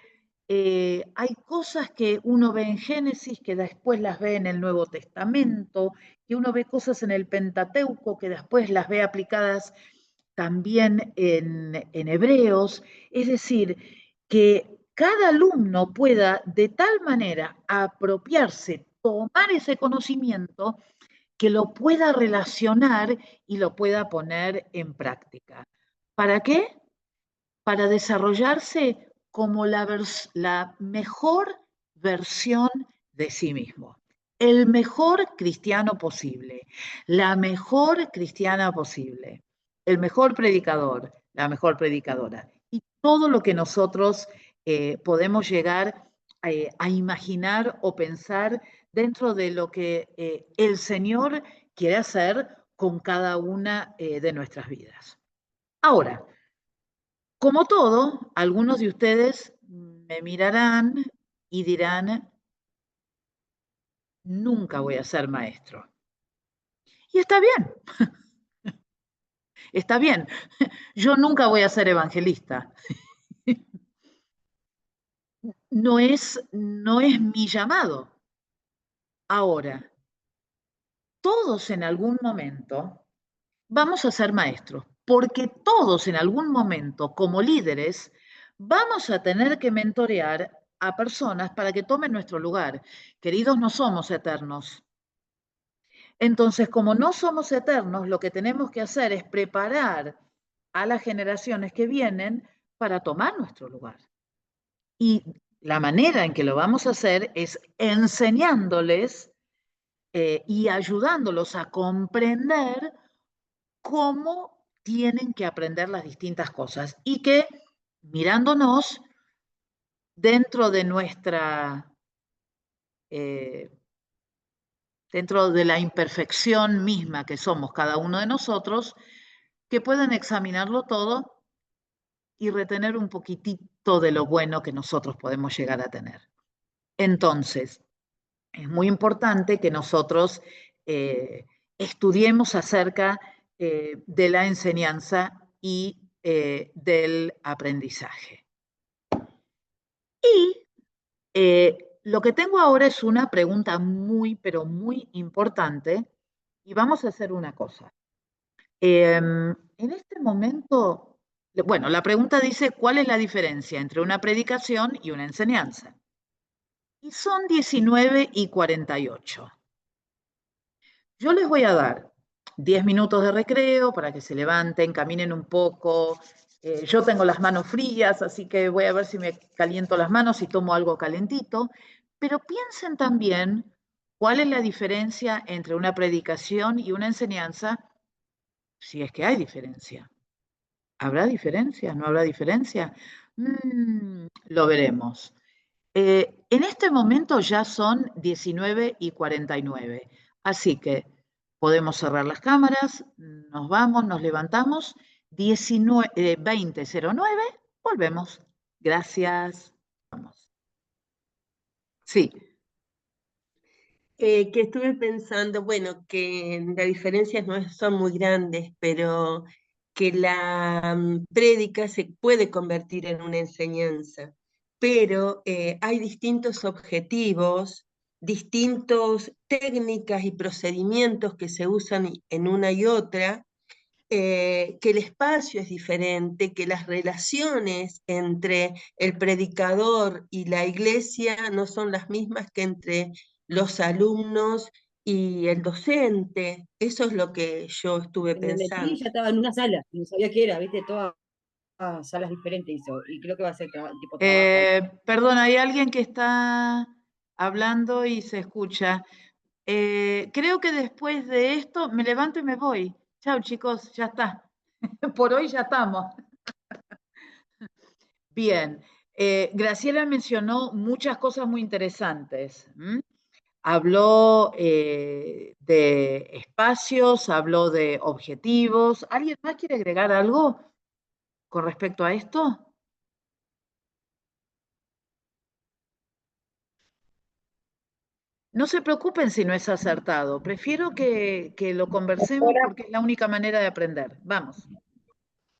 hay cosas que uno ve en Génesis que después las ve en el Nuevo Testamento, que uno ve cosas en el Pentateuco que después las ve aplicadas también en Hebreos. Es decir, que cada alumno pueda de tal manera apropiarse, tomar ese conocimiento, que lo pueda relacionar y lo pueda poner en práctica. ¿Para qué? Para desarrollarse como la mejor versión de sí mismo. El mejor cristiano posible, la mejor cristiana posible, el mejor predicador, la mejor predicadora. Y todo lo que nosotros podemos llegar a imaginar o pensar dentro de lo que el Señor quiere hacer con cada una de nuestras vidas. Ahora, como todo, algunos de ustedes me mirarán y dirán, nunca voy a ser maestro. Y está bien, está bien. Yo nunca voy a ser evangelista. No es mi llamado. Ahora, todos en algún momento vamos a ser maestros, porque todos en algún momento, como líderes, vamos a tener que mentorear a personas para que tomen nuestro lugar. Queridos, no somos eternos. Entonces, como no somos eternos, lo que tenemos que hacer es preparar a las generaciones que vienen para tomar nuestro lugar. Y la manera en que lo vamos a hacer es enseñándoles y ayudándolos a comprender cómo tienen que aprender las distintas cosas y que mirándonos dentro de dentro de la imperfección misma que somos cada uno de nosotros, que puedan examinarlo todo y retener un poquitito de lo bueno que nosotros podemos llegar a tener. Entonces, es muy importante que nosotros estudiemos acerca de la enseñanza y del aprendizaje. Y lo que tengo ahora es una pregunta muy, pero muy importante, y vamos a hacer una cosa. En este momento, bueno, la pregunta dice, ¿cuál es la diferencia entre una predicación y una enseñanza? Y son 19:48. Yo les voy a dar 10 minutos de recreo para que se levanten, caminen un poco. Yo tengo las manos frías, así que voy a ver si me caliento las manos y tomo algo calentito. Pero piensen también cuál es la diferencia entre una predicación y una enseñanza, si es que hay diferencia. ¿Habrá diferencia? ¿No habrá diferencia? Lo veremos. En este momento ya son 19:49, así que podemos cerrar las cámaras, nos vamos, nos levantamos, 20:09, volvemos. Gracias. Vamos. Sí, Que estuve pensando, bueno, que las diferencias no son muy grandes, pero que la prédica se puede convertir en una enseñanza, pero hay distintos objetivos, distintas técnicas y procedimientos que se usan en una y otra, que el espacio es diferente, que las relaciones entre el predicador y la iglesia no son las mismas que entre los alumnos y el docente. Eso es lo que yo estuve En el Metri pensando. ya estaba en una sala, no sabía qué era, viste, todas salas diferentes hizo, y creo que va a ser tipo trabajo. Perdón, hay alguien que está hablando y se escucha. Creo que después de esto me levanto y me voy. Chao, chicos, ya está. Por hoy ya estamos. Bien. Graciela mencionó muchas cosas muy interesantes. Habló de espacios, habló de objetivos. ¿Alguien más quiere agregar algo con respecto a esto? No se preocupen si no es acertado. Prefiero que lo conversemos porque es la única manera de aprender. Vamos.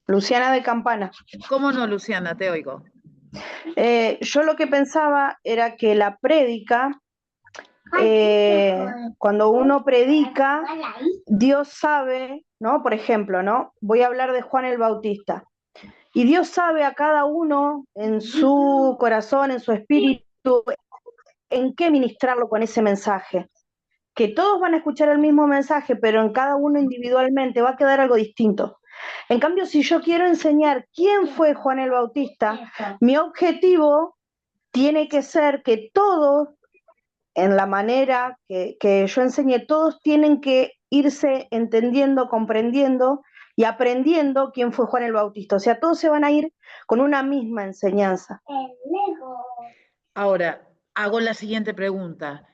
Luciana de Campana. ¿Cómo no, Luciana? Te oigo. Yo lo que pensaba era que la prédica, cuando uno predica, Dios sabe, ¿no? Por ejemplo, ¿no? Voy a hablar de Juan el Bautista. Y Dios sabe a cada uno en su corazón, en su espíritu, en qué ministrarlo con ese mensaje. Que todos van a escuchar el mismo mensaje, pero en cada uno individualmente va a quedar algo distinto. En cambio, si yo quiero enseñar quién fue Juan el Bautista, mi objetivo tiene que ser que todos, en la manera que yo enseñé, todos tienen que irse entendiendo, comprendiendo y aprendiendo quién fue Juan el Bautista. O sea, todos se van a ir con una misma enseñanza. Ahora, hago la siguiente pregunta.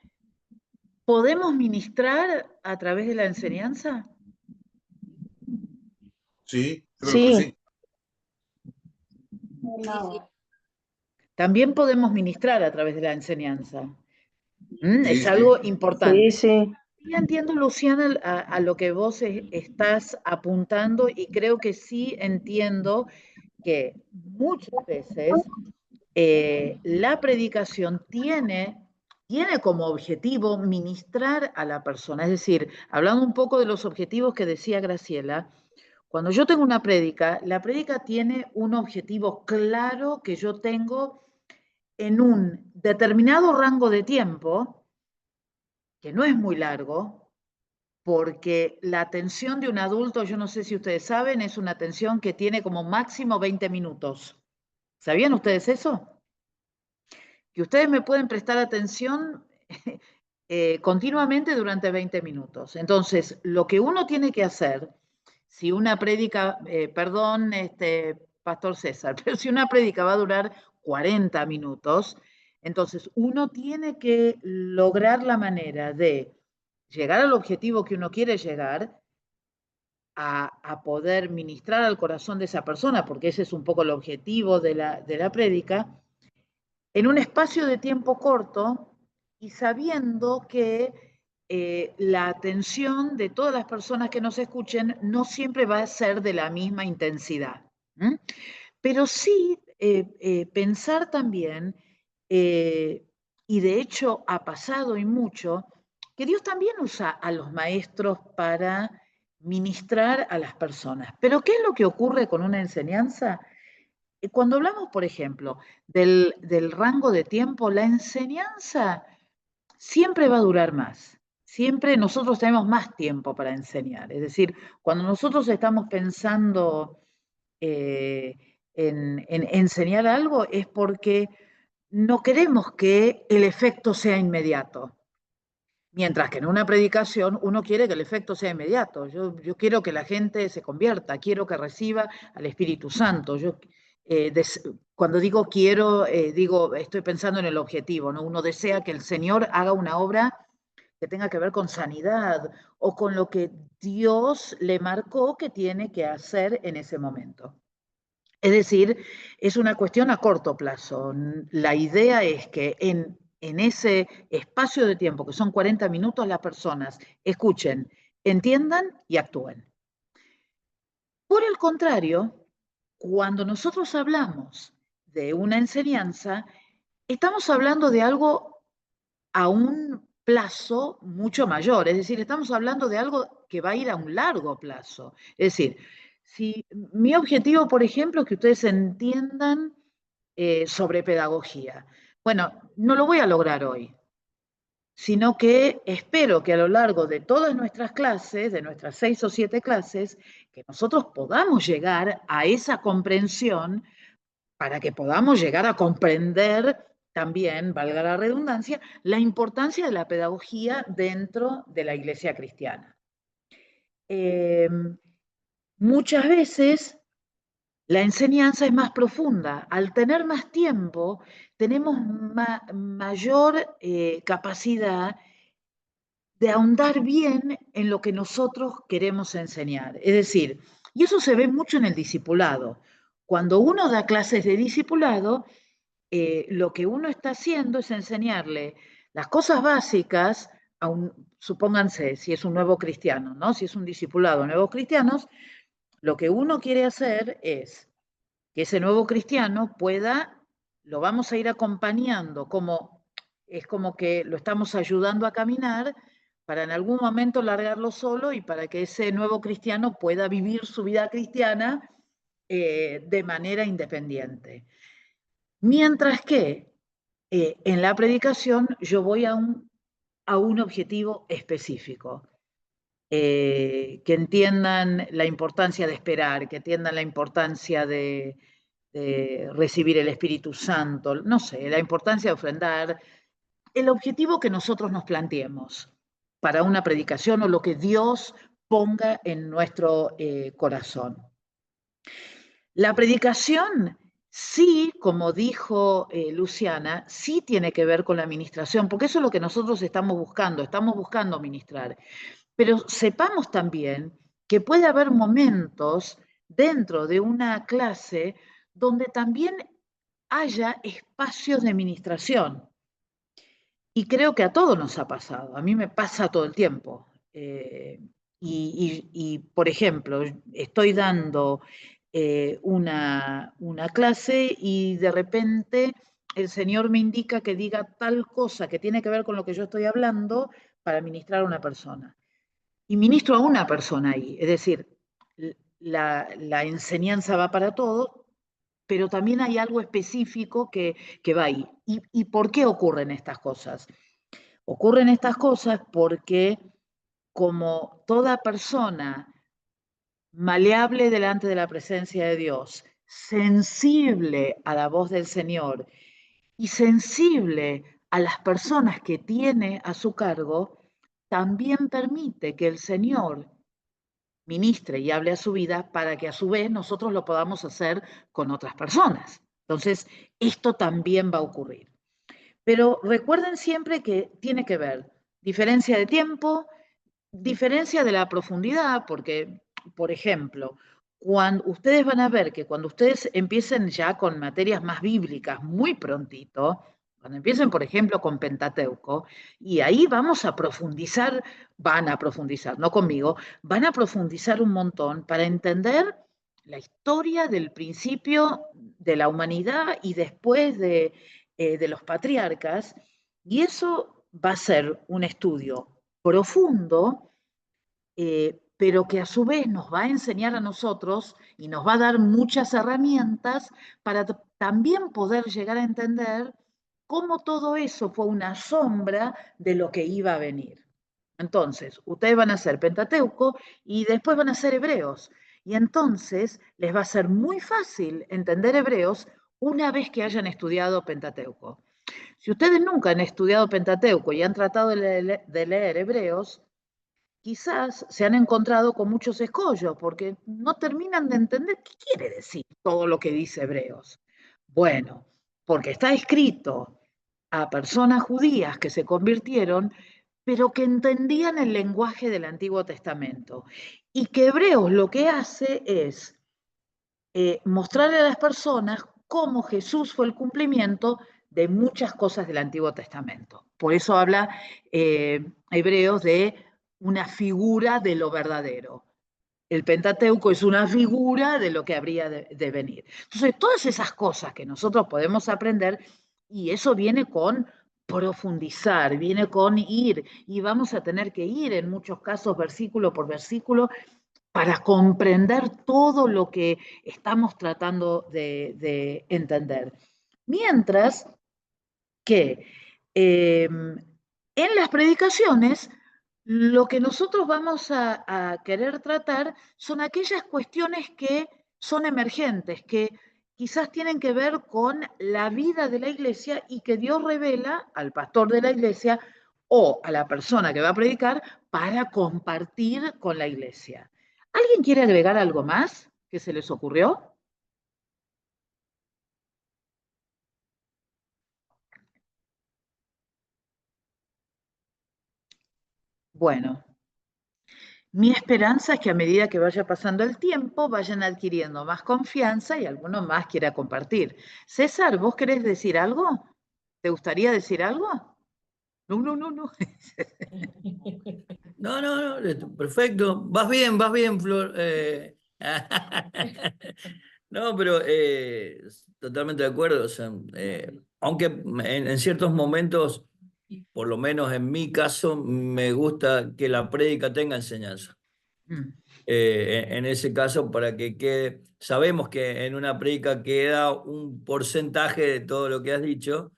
¿Podemos ministrar a través de la enseñanza? Sí, creo que sí. También podemos ministrar a través de la enseñanza. Sí, Es sí. algo importante. Sí, sí. Ya entiendo, Luciana, a lo que vos estás apuntando y creo que sí entiendo que muchas veces la predicación tiene como objetivo ministrar a la persona. Es decir, hablando un poco de los objetivos que decía Graciela, cuando yo tengo una prédica, la prédica tiene un objetivo claro que yo tengo en un determinado rango de tiempo, que no es muy largo, porque la atención de un adulto, yo no sé si ustedes saben, es una atención que tiene como máximo 20 minutos. ¿Sabían ustedes eso? Que ustedes me pueden prestar atención continuamente durante 20 minutos. Entonces, lo que uno tiene que hacer, si una prédica, perdón, Pastor César, pero si una prédica va a durar 40 minutos, entonces uno tiene que lograr la manera de llegar al objetivo que uno quiere llegar, a poder ministrar al corazón de esa persona, porque ese es un poco el objetivo de la prédica, en un espacio de tiempo corto y sabiendo que la atención de todas las personas que nos escuchen no siempre va a ser de la misma intensidad. Pero sí pensar también, y de hecho ha pasado y mucho, que Dios también usa a los maestros para ministrar a las personas. Pero ¿qué es lo que ocurre con una enseñanza? Cuando hablamos, por ejemplo, del rango de tiempo, la enseñanza siempre va a durar más. Siempre nosotros tenemos más tiempo para enseñar. Es decir, cuando nosotros estamos pensando en enseñar algo es porque no queremos que el efecto sea inmediato. Mientras que en una predicación uno quiere que el efecto sea inmediato. Yo quiero que la gente se convierta, quiero que reciba al Espíritu Santo. Cuando digo quiero, estoy pensando en el objetivo, ¿no? Uno desea que el Señor haga una obra que tenga que ver con sanidad o con lo que Dios le marcó que tiene que hacer en ese momento. Es decir, es una cuestión a corto plazo. La idea es que en en ese espacio de tiempo, que son 40 minutos, las personas escuchen, entiendan y actúen. Por el contrario, cuando nosotros hablamos de una enseñanza, estamos hablando de algo a un plazo mucho mayor, es decir, estamos hablando de algo que va a ir a un largo plazo. Es decir, si mi objetivo, por ejemplo, es que ustedes entiendan sobre pedagogía. Bueno, no lo voy a lograr hoy, sino que espero que a lo largo de todas nuestras clases, de nuestras 6 o 7 clases, que nosotros podamos llegar a esa comprensión para que podamos llegar a comprender también, valga la redundancia, la importancia de la pedagogía dentro de la Iglesia cristiana. Muchas veces la enseñanza es más profunda. Al tener más tiempo, tenemos mayor capacidad de ahondar bien en lo que nosotros queremos enseñar. Es decir, y eso se ve mucho en el discipulado. Cuando uno da clases de discipulado, lo que uno está haciendo es enseñarle las cosas básicas, supónganse, si es un nuevo cristiano, ¿no? Si es un discipulado de nuevos cristianos, lo que uno quiere hacer es que ese nuevo cristiano lo vamos a ir acompañando, es como que lo estamos ayudando a caminar para en algún momento largarlo solo y para que ese nuevo cristiano pueda vivir su vida cristiana de manera independiente. Mientras que en la predicación yo voy a un objetivo específico. Que entiendan la importancia de esperar, que entiendan la importancia de recibir el Espíritu Santo, no sé, la importancia de ofrendar, el objetivo que nosotros nos planteemos para una predicación o lo que Dios ponga en nuestro corazón. La predicación sí, como dijo Luciana, sí tiene que ver con la administración, porque eso es lo que nosotros estamos buscando ministrar. Pero sepamos también que puede haber momentos dentro de una clase donde también haya espacios de administración. Y creo que a todos nos ha pasado, a mí me pasa todo el tiempo. Por ejemplo, estoy dando una clase y de repente el Señor me indica que diga tal cosa que tiene que ver con lo que yo estoy hablando para ministrar a una persona. Y ministro a una persona ahí, es decir, la enseñanza va para todos, pero también hay algo específico que va ahí. ¿Y por qué ocurren estas cosas? Ocurren estas cosas porque como toda persona maleable delante de la presencia de Dios, sensible a la voz del Señor y sensible a las personas que tiene a su cargo, también permite que el Señor ministre y hable a su vida para que a su vez nosotros lo podamos hacer con otras personas. Entonces, esto también va a ocurrir. Pero recuerden siempre que tiene que ver diferencia de tiempo, diferencia de la profundidad, porque, por ejemplo, ustedes van a ver que cuando ustedes empiecen ya con materias más bíblicas muy prontito, cuando empiecen, por ejemplo, con Pentateuco, y ahí vamos a profundizar, van a profundizar, no conmigo, van a profundizar un montón para entender la historia del principio de la humanidad y después de los patriarcas, y eso va a ser un estudio profundo, pero que a su vez nos va a enseñar a nosotros y nos va a dar muchas herramientas para también poder llegar a entender cómo todo eso fue una sombra de lo que iba a venir. Entonces, ustedes van a hacer Pentateuco y después van a ser hebreos. Y entonces les va a ser muy fácil entender hebreos una vez que hayan estudiado Pentateuco. Si ustedes nunca han estudiado Pentateuco y han tratado de leer hebreos, quizás se han encontrado con muchos escollos porque no terminan de entender qué quiere decir todo lo que dice Hebreos. Bueno, porque está escrito a personas judías que se convirtieron, pero que entendían el lenguaje del Antiguo Testamento. Y que Hebreos lo que hace es mostrarle a las personas cómo Jesús fue el cumplimiento de muchas cosas del Antiguo Testamento. Por eso habla Hebreos de una figura de lo verdadero. El Pentateuco es una figura de lo que habría de venir. Entonces, todas esas cosas que nosotros podemos aprender, y eso viene con profundizar, viene con ir, y vamos a tener que ir en muchos casos versículo por versículo para comprender todo lo que estamos tratando de entender. Mientras que en las predicaciones lo que nosotros vamos a querer tratar son aquellas cuestiones que son emergentes, que quizás tienen que ver con la vida de la iglesia y que Dios revela al pastor de la iglesia o a la persona que va a predicar para compartir con la iglesia. ¿Alguien quiere agregar algo más que se les ocurrió? Bueno, mi esperanza es que a medida que vaya pasando el tiempo vayan adquiriendo más confianza y alguno más quiera compartir. César, ¿vos querés decir algo? ¿Te gustaría decir algo? No. No, perfecto. Vas bien, Flor. No, pero totalmente de acuerdo. O sea, aunque en ciertos momentos, por lo menos en mi caso, me gusta que la prédica tenga enseñanza. En ese caso, para que quede, sabemos que en una prédica queda un porcentaje de todo lo que has dicho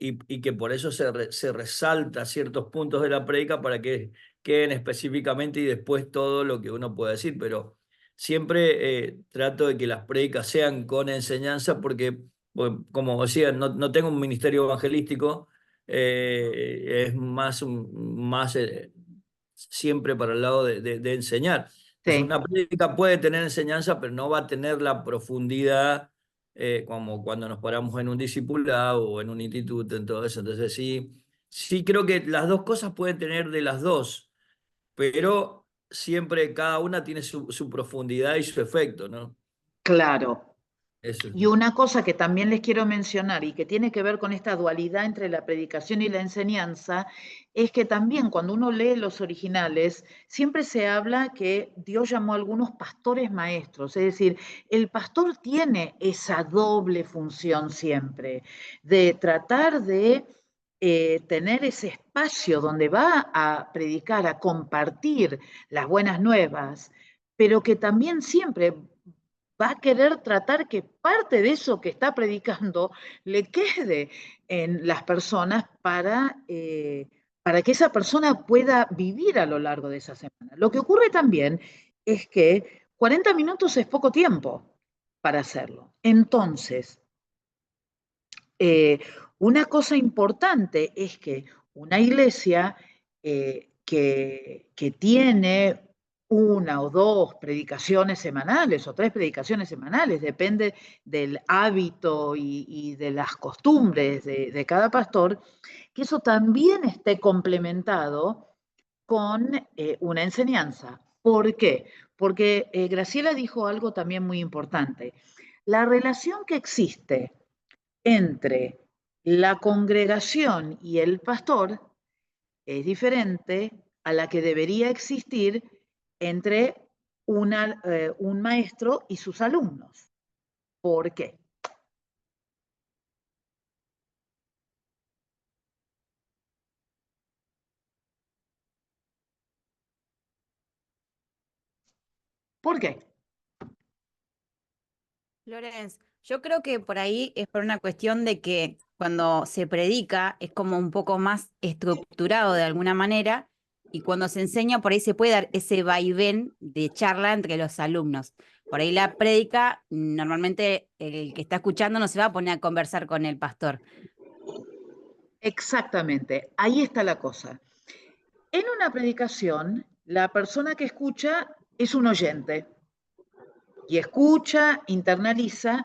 y que por eso se resalta ciertos puntos de la prédica para que queden específicamente y después todo lo que uno pueda decir, pero siempre trato de que las prédicas sean con enseñanza porque, bueno, como decía, no tengo un ministerio evangelístico, es más siempre para el lado de enseñar. Entonces, una prédica puede tener enseñanza, pero no va a tener la profundidad como cuando nos paramos en un discipulado o en un instituto, en todo eso. Entonces, sí creo que las dos cosas pueden tener de las dos, pero siempre cada una tiene su profundidad y su efecto, ¿no? Claro. Eso. Y una cosa que también les quiero mencionar y que tiene que ver con esta dualidad entre la predicación y la enseñanza, es que también cuando uno lee los originales, siempre se habla que Dios llamó a algunos pastores maestros, es decir, el pastor tiene esa doble función siempre, de tratar de tener ese espacio donde va a predicar, a compartir las buenas nuevas, pero que también siempre va a querer tratar que parte de eso que está predicando le quede en las personas para que esa persona pueda vivir a lo largo de esa semana. Lo que ocurre también es que 40 minutos es poco tiempo para hacerlo. Entonces, una cosa importante es que una iglesia que tiene una o dos predicaciones semanales o tres predicaciones semanales, depende del hábito y de las costumbres de cada pastor, que eso también esté complementado con una enseñanza. ¿Por qué? Porque Graciela dijo algo también muy importante. La relación que existe entre la congregación y el pastor es diferente a la que debería existir entre un maestro y sus alumnos. ¿Por qué? ¿Por qué? Lorenz, yo creo que por ahí es por una cuestión de que cuando se predica es como un poco más estructurado de alguna manera y cuando se enseña por ahí se puede dar ese vaivén de charla entre los alumnos. Por ahí la prédica, normalmente el que está escuchando no se va a poner a conversar con el pastor. Exactamente, ahí está la cosa. En una predicación, la persona que escucha es un oyente y escucha, internaliza,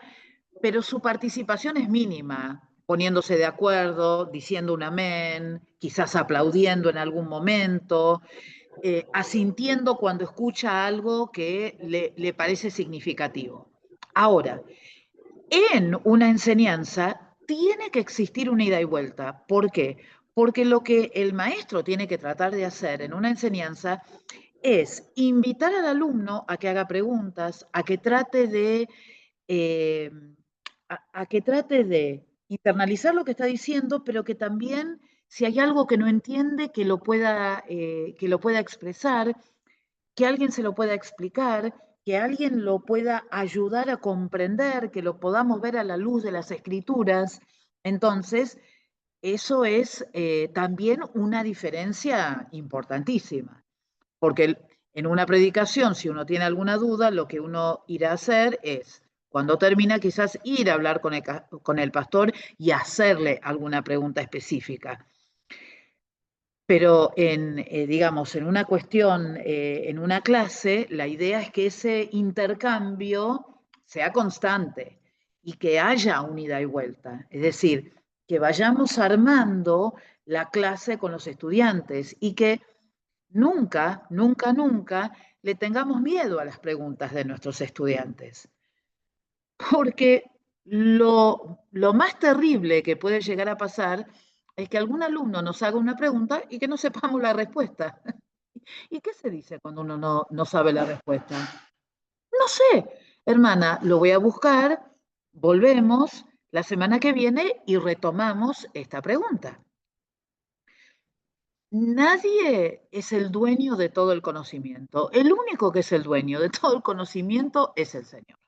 pero su participación es mínima, poniéndose de acuerdo, diciendo un amén, quizás aplaudiendo en algún momento, asintiendo cuando escucha algo que le parece significativo. Ahora, En una enseñanza tiene que existir una ida y vuelta. ¿Por qué? Porque lo que el maestro tiene que tratar de hacer en una enseñanza es invitar al alumno a que haga preguntas, a que trate de, a que trate de internalizar lo que está diciendo, pero que también, si hay algo que no entiende, que lo pueda expresar, que alguien se lo pueda explicar, que alguien lo pueda ayudar a comprender, que lo podamos ver a la luz de las escrituras. Entonces, eso es también una diferencia importantísima, porque en una predicación, si uno tiene alguna duda, lo que uno irá a hacer es, cuando termina, quizás ir a hablar con el pastor y hacerle alguna pregunta específica. Pero digamos, en una cuestión, en una clase, la idea es que ese intercambio sea constante y que haya un ida y vuelta. Es decir, que vayamos armando la clase con los estudiantes y que nunca, nunca, nunca le tengamos miedo a las preguntas de nuestros estudiantes. Porque lo más terrible que puede llegar a pasar es que algún alumno nos haga una pregunta y que no sepamos la respuesta. ¿Y qué se dice cuando uno no sabe la respuesta? No sé, hermana, lo voy a buscar, volvemos la semana que viene y retomamos esta pregunta. Nadie es el dueño de todo el conocimiento. El único que es el dueño de todo el conocimiento es el Señor.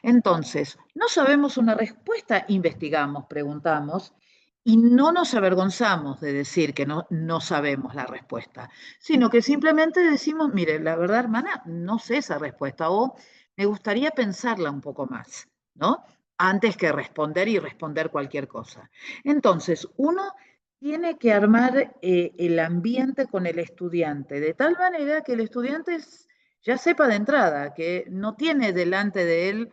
Entonces, no sabemos una respuesta, investigamos, preguntamos y no nos avergonzamos de decir que no sabemos la respuesta, sino que simplemente decimos, mire, la verdad, hermana, no sé esa respuesta o me gustaría pensarla un poco más, ¿no? Antes que responder y responder cualquier cosa. Entonces, uno tiene que armar el ambiente con el estudiante de tal manera que el estudiante ya sepa de entrada que no tiene delante de él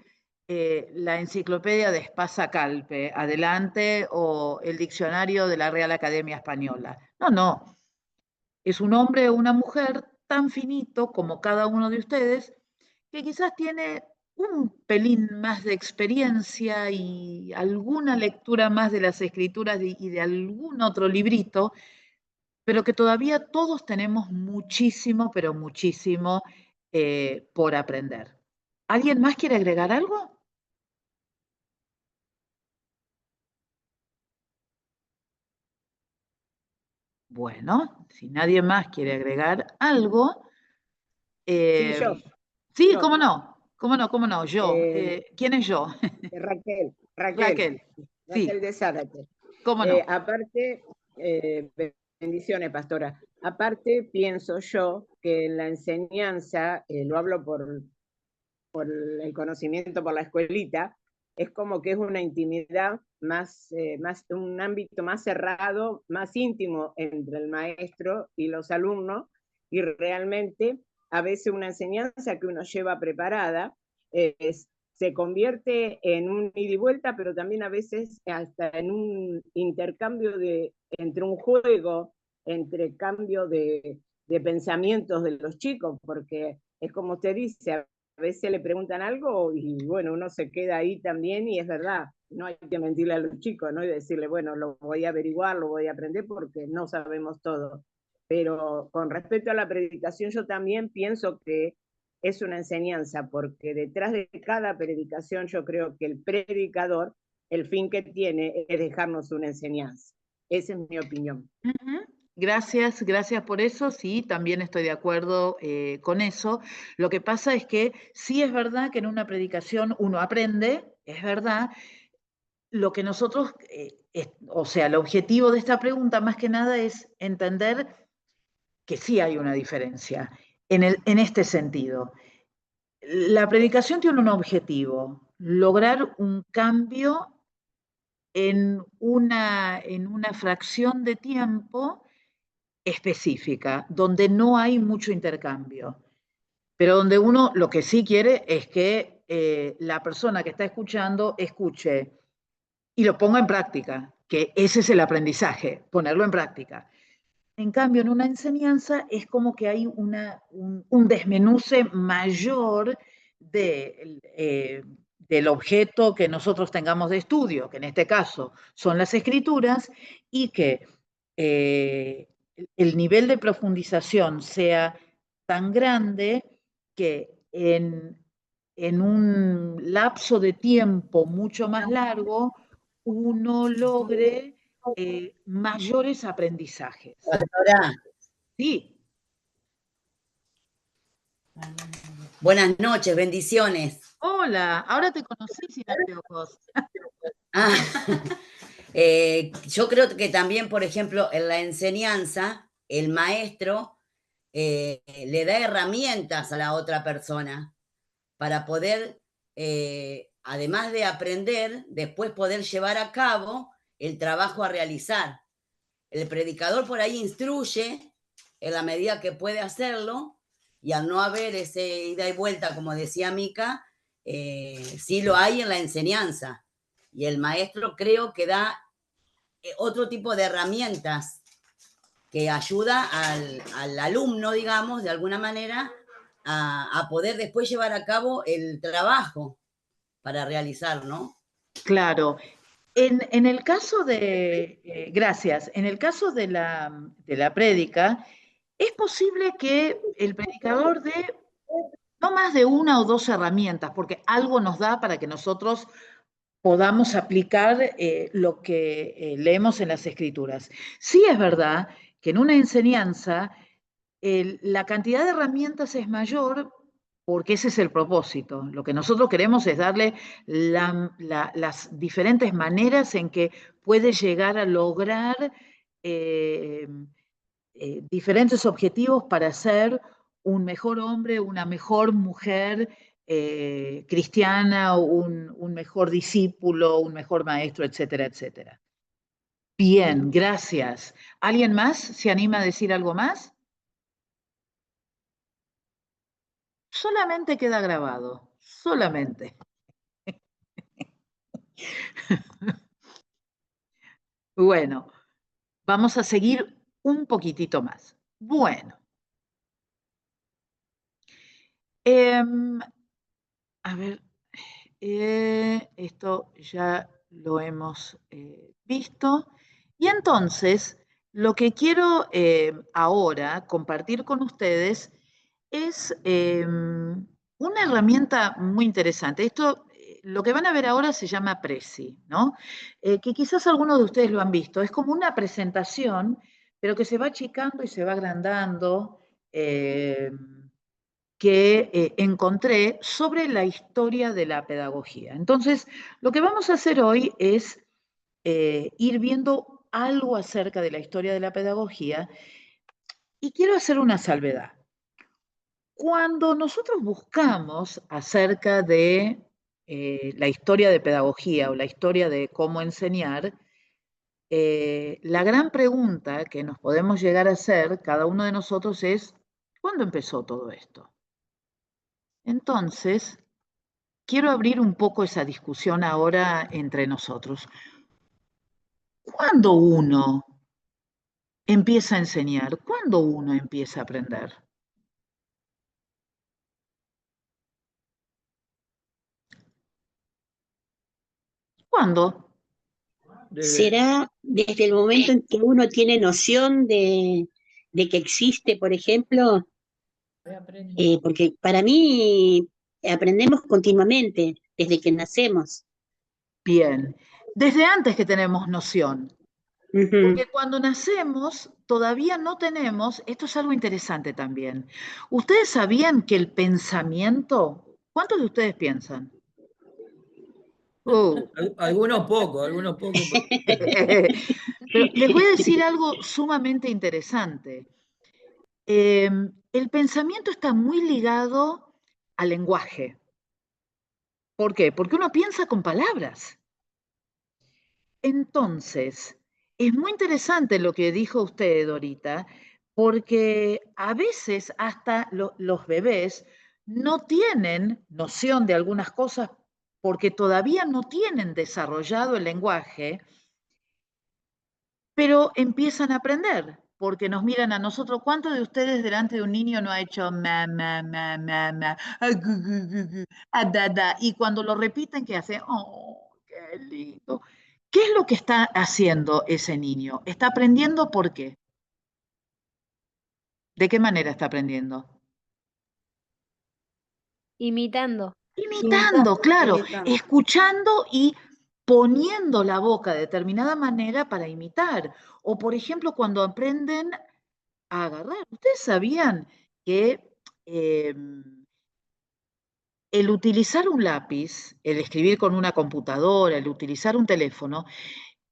la enciclopedia de Espasa Calpe, adelante, o el diccionario de la Real Academia Española. No, no. Es un hombre o una mujer tan finito como cada uno de ustedes que quizás tiene un pelín más de experiencia y alguna lectura más de las escrituras y de algún otro librito, pero que todavía todos tenemos muchísimo, pero muchísimo por aprender. ¿Alguien más quiere agregar algo? Bueno, si nadie más quiere agregar algo, Sí, yo. sí, yo. cómo no, yo. ¿Quién es yo? Raquel, Raquel, sí, Raquel de Zárate. cómo no. Aparte, bendiciones, pastora. Aparte, pienso yo que en la enseñanza, lo hablo por el conocimiento, por la escuelita, es como que es una intimidad más, un ámbito más cerrado, más íntimo entre el maestro y los alumnos, y realmente a veces una enseñanza que uno lleva preparada se convierte en un ida y vuelta, pero también a veces hasta en un intercambio entre un juego, entre cambio de pensamientos de los chicos, porque es como usted dice, a veces le preguntan algo y bueno, uno se queda ahí también y es verdad, no hay que mentirle a los chicos, ¿no? Y decirle, bueno, lo voy a averiguar, lo voy a aprender porque no sabemos todo. Pero con respecto a la predicación, yo también pienso que es una enseñanza, porque detrás de cada predicación yo creo que el predicador, el fin que tiene es dejarnos una enseñanza. Esa es mi opinión. Gracias, gracias por eso. Sí, también estoy de acuerdo con eso. Lo que pasa es que sí es verdad que en una predicación uno aprende, es verdad. Lo que nosotros, o sea, el objetivo de esta pregunta más que nada es entender que sí hay una diferencia en este sentido. La predicación tiene un objetivo, lograr un cambio en una fracción de tiempo específica, donde no hay mucho intercambio, pero donde uno lo que sí quiere es que la persona que está escuchando escuche y lo ponga en práctica, que ese es el aprendizaje, ponerlo en práctica. En cambio, en una enseñanza es como que hay un desmenuce mayor de del objeto que nosotros tengamos de estudio, que en este caso son las escrituras, y que el nivel de profundización sea tan grande que en un lapso de tiempo mucho más largo uno logre mayores aprendizajes. Pastora, Sí. buenas noches, bendiciones. Hola, ahora te conocí sin anteojos. Ah, yo creo que también, por ejemplo, en la enseñanza, el maestro le da herramientas a la otra persona para poder, además de aprender, después poder llevar a cabo el trabajo a realizar. El predicador por ahí instruye en la medida que puede hacerlo, y al no haber ese ida y vuelta, como decía Mica, sí lo hay en la enseñanza. Y el maestro creo que da otro tipo de herramientas que ayuda al alumno, digamos, de alguna manera, a poder después llevar a cabo el trabajo para realizar, ¿no? Claro. En el caso de, gracias, en el caso de la prédica, es posible que el predicador dé no más de una o dos herramientas, porque algo nos da para que nosotros podamos aplicar lo que leemos en las escrituras. Sí es verdad que en una enseñanza la cantidad de herramientas es mayor porque ese es el propósito. Lo que nosotros queremos es darle las diferentes maneras en que puede llegar a lograr diferentes objetivos para ser un mejor hombre, una mejor mujer cristiana, un mejor discípulo, un mejor maestro, etcétera, etcétera. Bien, gracias. ¿Alguien más se anima a decir algo más? Solamente queda grabado, solamente. Bueno, vamos a seguir un poquitito más. Bueno. A ver, esto ya lo hemos visto. Y entonces, lo que quiero ahora compartir con ustedes es una herramienta muy interesante. Esto, lo que van a ver ahora se llama Prezi, ¿no? Que quizás algunos de ustedes lo han visto. Es como una presentación, pero que se va achicando y se va agrandando. Que encontré sobre la historia de la pedagogía. Entonces, lo que vamos a hacer hoy es ir viendo algo acerca de la historia de la pedagogía y quiero hacer una salvedad. Cuando nosotros buscamos acerca de la historia de pedagogía o la historia de cómo enseñar, la gran pregunta que nos podemos llegar a hacer cada uno de nosotros es, ¿cuándo empezó todo esto? Entonces, quiero abrir un poco esa discusión ahora entre nosotros. ¿Cuándo uno empieza a enseñar? ¿Cuándo uno empieza a aprender? ¿Cuándo? ¿Será desde el momento en que uno tiene noción de que existe, por ejemplo? Porque para mí aprendemos continuamente, desde que nacemos. Bien, desde antes que tenemos noción. Porque cuando nacemos todavía no tenemos, esto es algo interesante también. ¿Ustedes sabían que el pensamiento, ¿cuántos de ustedes piensan? Algunos pocos, algunos pocos. Pero les voy a decir algo sumamente interesante. El pensamiento está muy ligado al lenguaje. ¿Por qué? Porque uno piensa con palabras. Entonces, es muy interesante lo que dijo usted, Dorita, porque a veces hasta los bebés no tienen noción de algunas cosas porque todavía no tienen desarrollado el lenguaje, pero empiezan a aprender. porque nos miran a nosotros. ¿Cuántos de ustedes delante de un niño no ha hecho ma, ah, gu, gu, gu, gu, ah, da? Y cuando lo repiten, ¿qué hace? Oh, qué lindo. ¿Qué es lo que está haciendo ese niño? ¿Está aprendiendo por qué? ¿De qué manera está aprendiendo? Imitando. Imitando, claro, Imitando. escuchando y poniendo la boca de determinada manera para imitar. O, por ejemplo, cuando aprenden a agarrar. ¿Ustedes sabían que el utilizar un lápiz, el escribir con una computadora, el utilizar un teléfono,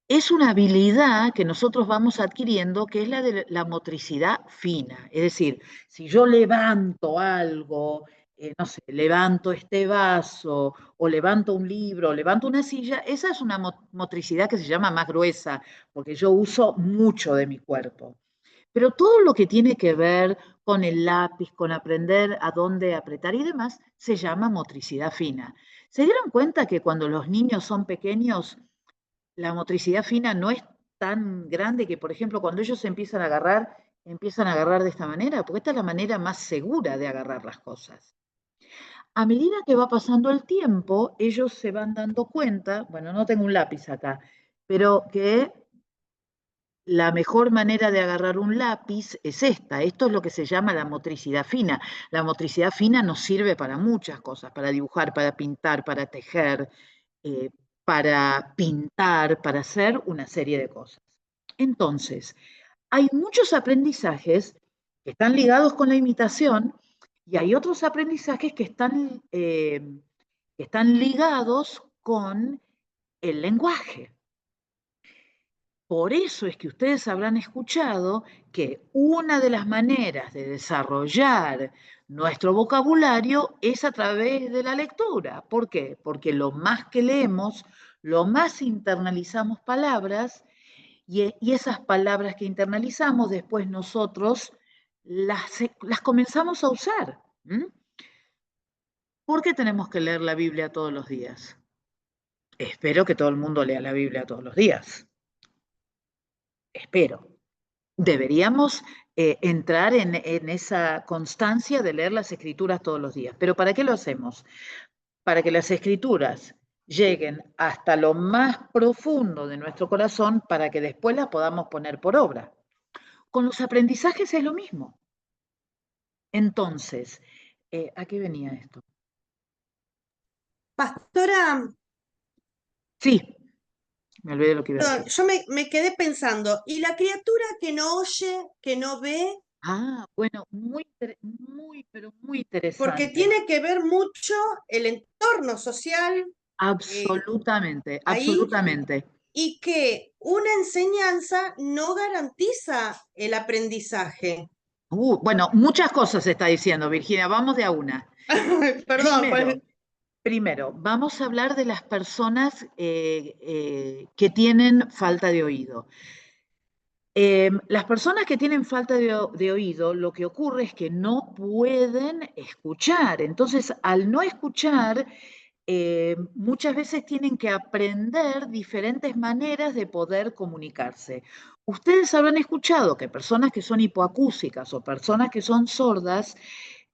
es una habilidad que nosotros vamos adquiriendo, que es la de la motricidad fina? Es decir, si yo levanto algo, no sé, levanto este vaso, o levanto un libro, o levanto una silla, esa es una motricidad que se llama más gruesa, porque yo uso mucho de mi cuerpo. Pero todo lo que tiene que ver con el lápiz, con aprender a dónde apretar y demás, se llama motricidad fina. ¿Se dieron cuenta que cuando los niños son pequeños, la motricidad fina no es tan grande, que, por ejemplo, cuando ellos empiezan a agarrar de esta manera? Porque esta es la manera más segura de agarrar las cosas. A medida que va pasando el tiempo, ellos se van dando cuenta, bueno, no tengo un lápiz acá, pero que la mejor manera de agarrar un lápiz es esta. Esto es lo que se llama la motricidad fina. La motricidad fina nos sirve para muchas cosas, para dibujar, para pintar, para tejer, para pintar, para hacer una serie de cosas. Entonces, hay muchos aprendizajes que están ligados con la imitación y hay otros aprendizajes que están ligados con el lenguaje. Por eso es que ustedes habrán escuchado que una de las maneras de desarrollar nuestro vocabulario es a través de la lectura. ¿Por qué? Porque lo más que leemos, lo más internalizamos palabras, y esas palabras que internalizamos después nosotros las comenzamos a usar. ¿Por qué tenemos que leer la Biblia todos los días? Espero que todo el mundo lea la Biblia todos los días. Espero. Deberíamos entrar en esa constancia de leer las Escrituras todos los días. ¿Pero para qué lo hacemos? Para que las Escrituras lleguen hasta lo más profundo de nuestro corazón, para que después las podamos poner por obra. Con los aprendizajes es lo mismo. Entonces, ¿a qué venía esto? Pastora, Sí, me olvidé lo que iba a perdón, decir. yo me quedé pensando, ¿y la criatura que no oye, que no ve? Ah, bueno, pero muy Porque interesante. tiene que ver mucho el entorno social Absolutamente, ahí, absolutamente. y que una enseñanza no garantiza el aprendizaje. Bueno, muchas cosas se está diciendo, Virginia. Vamos de a una. Perdón, Primero, vamos a hablar de las personas que tienen falta de oído. Las personas que tienen falta de oído, lo que ocurre es que no pueden escuchar. Entonces, al no escuchar, muchas veces tienen que aprender diferentes maneras de poder comunicarse. Ustedes habrán escuchado que personas que son hipoacúsicas o personas que son sordas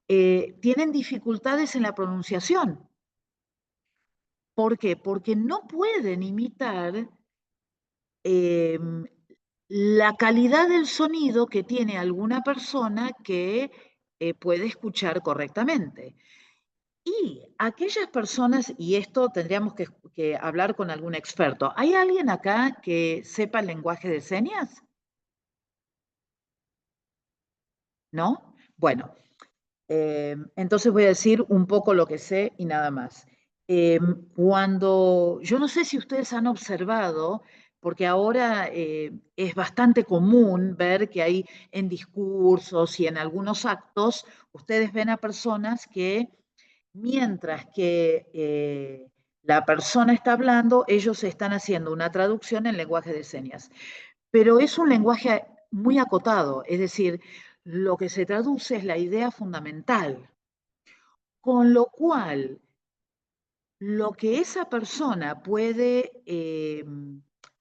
tienen dificultades en la pronunciación. ¿Por qué? Porque no pueden imitar la calidad del sonido que tiene alguna persona que puede escuchar correctamente. Y aquellas personas, y esto tendríamos que hablar con algún experto, ¿hay alguien acá que sepa el lenguaje de señas? ¿No? Bueno, entonces voy a decir un poco lo que sé y nada más. Yo no sé si ustedes han observado, porque ahora es bastante común ver que hay en discursos y en algunos actos, ustedes ven a personas que mientras que la persona está hablando, ellos están haciendo una traducción en lenguaje de señas. Pero es un lenguaje muy acotado, es decir, lo que se traduce es la idea fundamental. Con lo cual, lo que esa persona puede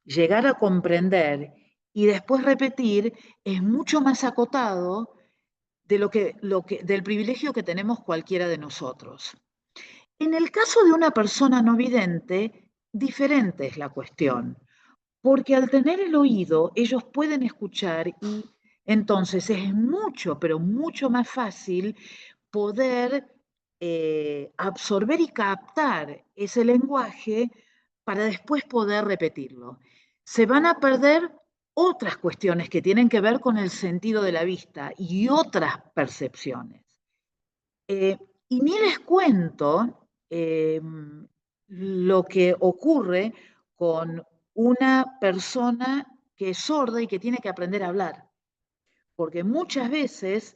llegar a comprender y después repetir es mucho más acotado de del privilegio que tenemos cualquiera de nosotros. En el caso de una persona no vidente, diferente es la cuestión, porque al tener el oído, ellos pueden escuchar y entonces es mucho, pero mucho más fácil poder absorber y captar ese lenguaje para después poder repetirlo. Se van a perder otras cuestiones que tienen que ver con el sentido de la vista y otras percepciones. Y ni les cuento lo que ocurre con una persona que es sorda y que tiene que aprender a hablar. Porque muchas veces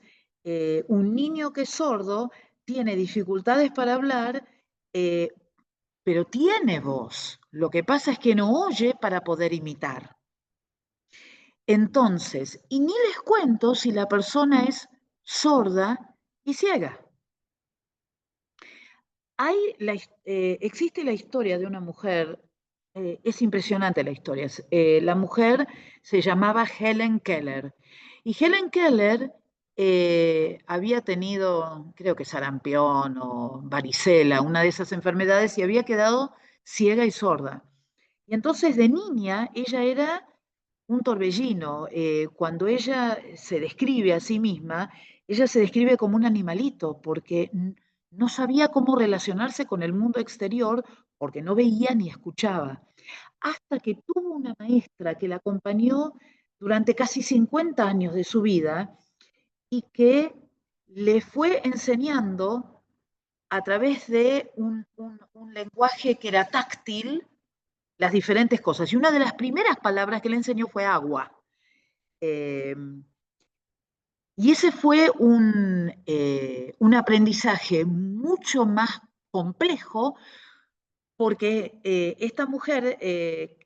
un niño que es sordo tiene dificultades para hablar, pero tiene voz. Lo que pasa es que no oye para poder imitar. Entonces, y ni les cuento si la persona es sorda y ciega. Existe la historia de una mujer, es impresionante la historia. La mujer se llamaba Helen Keller. Y Helen Keller había tenido, creo que sarampión o varicela, una de esas enfermedades, y había quedado ciega y sorda. Y entonces de niña ella era un torbellino. Cuando ella se describe a sí misma, ella se describe como un animalito, porque no sabía cómo relacionarse con el mundo exterior, porque no veía ni escuchaba. Hasta que tuvo una maestra que la acompañó durante casi 50 años de su vida y que le fue enseñando a través de un lenguaje que era táctil, las diferentes cosas. Y una de las primeras palabras que le enseñó fue agua. Y ese fue un aprendizaje mucho más complejo porque esta mujer,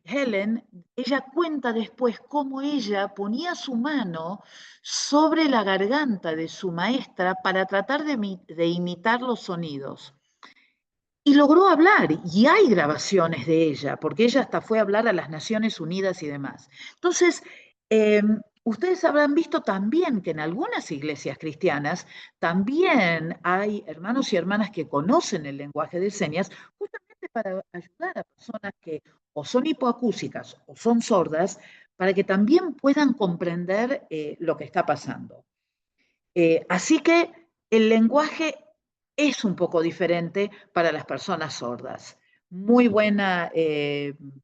Helen, ella cuenta después cómo ella ponía su mano sobre la garganta de su maestra para tratar de imitar los sonidos. Y logró hablar, y hay grabaciones de ella, porque ella hasta fue a hablar a las Naciones Unidas y demás. Entonces, ustedes habrán visto también que en algunas iglesias cristianas también hay hermanos y hermanas que conocen el lenguaje de señas justamente para ayudar a personas que o son hipoacúsicas o son sordas, para que también puedan comprender lo que está pasando. Así que el lenguaje es un poco diferente para las personas sordas. Muy buena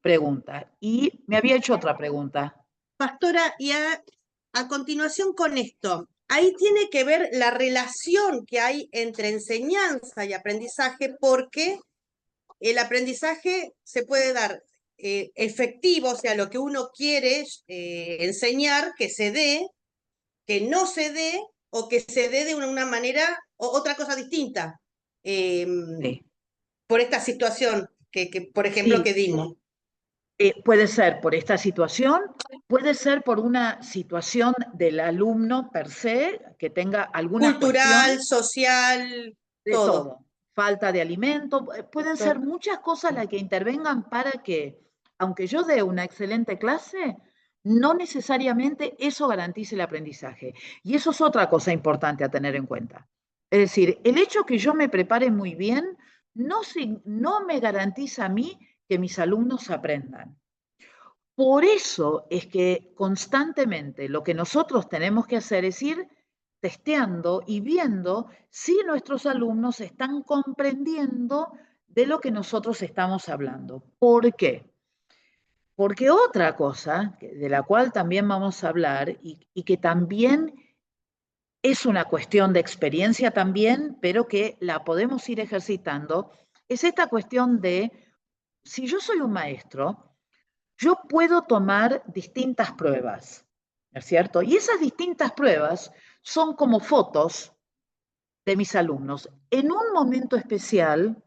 pregunta. Y me había hecho otra pregunta. Pastora, y a continuación con esto, ahí tiene que ver la relación que hay entre enseñanza y aprendizaje, porque el aprendizaje se puede dar efectivo, o sea, lo que uno quiere enseñar, que se dé, que no se dé, o que se dé de una manera o otra cosa distinta. Sí. Por esta situación por ejemplo, Sí. que dimos. Puede ser por esta situación, puede ser por una situación del alumno per se, que tenga alguna cultural, cuestión, social, de todo. Falta de alimento, pueden ser muchas cosas las que intervengan para que, aunque yo dé una excelente clase, no necesariamente eso garantice el aprendizaje. Y eso es otra cosa importante a tener en cuenta. Es decir, el hecho que yo me prepare muy bien no me garantiza a mí que mis alumnos aprendan. Por eso es que constantemente lo que nosotros tenemos que hacer es ir testeando y viendo si nuestros alumnos están comprendiendo de lo que nosotros estamos hablando. ¿Por qué? Porque otra cosa de la cual también vamos a hablar y que también es una cuestión de experiencia también, pero que la podemos ir ejercitando, es esta cuestión de, si yo soy un maestro, yo puedo tomar distintas pruebas, ¿no es cierto? Y esas distintas pruebas son como fotos de mis alumnos en un momento especial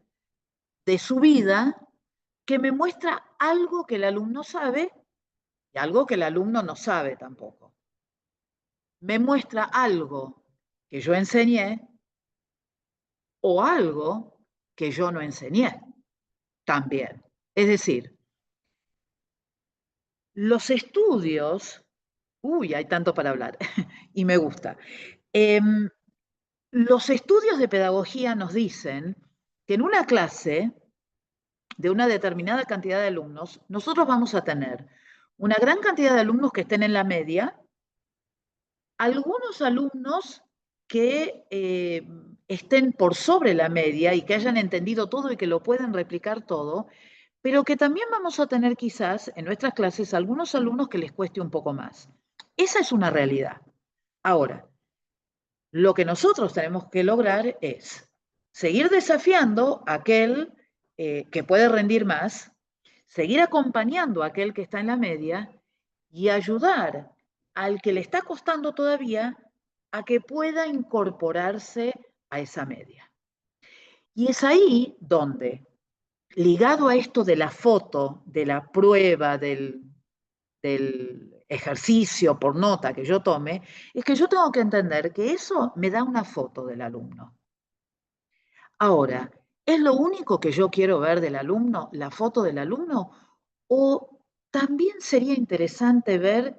de su vida que me muestra algo que el alumno sabe y algo que el alumno no sabe tampoco. Me muestra algo que yo enseñé o algo que yo no enseñé también. Es decir, los estudios Uy, hay tanto para hablar y me gusta. Los estudios de pedagogía nos dicen que en una clase de una determinada cantidad de alumnos, nosotros vamos a tener una gran cantidad de alumnos que estén en la media, algunos alumnos que estén por sobre la media y que hayan entendido todo y que lo pueden replicar todo, pero que también vamos a tener quizás en nuestras clases algunos alumnos que les cueste un poco más. Esa es una realidad. Ahora, lo que nosotros tenemos que lograr es seguir desafiando a aquel que puede rendir más, seguir acompañando a aquel que está en la media y ayudar al que le está costando todavía a que pueda incorporarse a esa media. Y es ahí donde, ligado a esto de la foto, de la prueba, del ejercicio por nota que yo tome, es que yo tengo que entender que eso me da una foto del alumno. Ahora, ¿es lo único que yo quiero ver del alumno, la foto del alumno? ¿O también sería interesante ver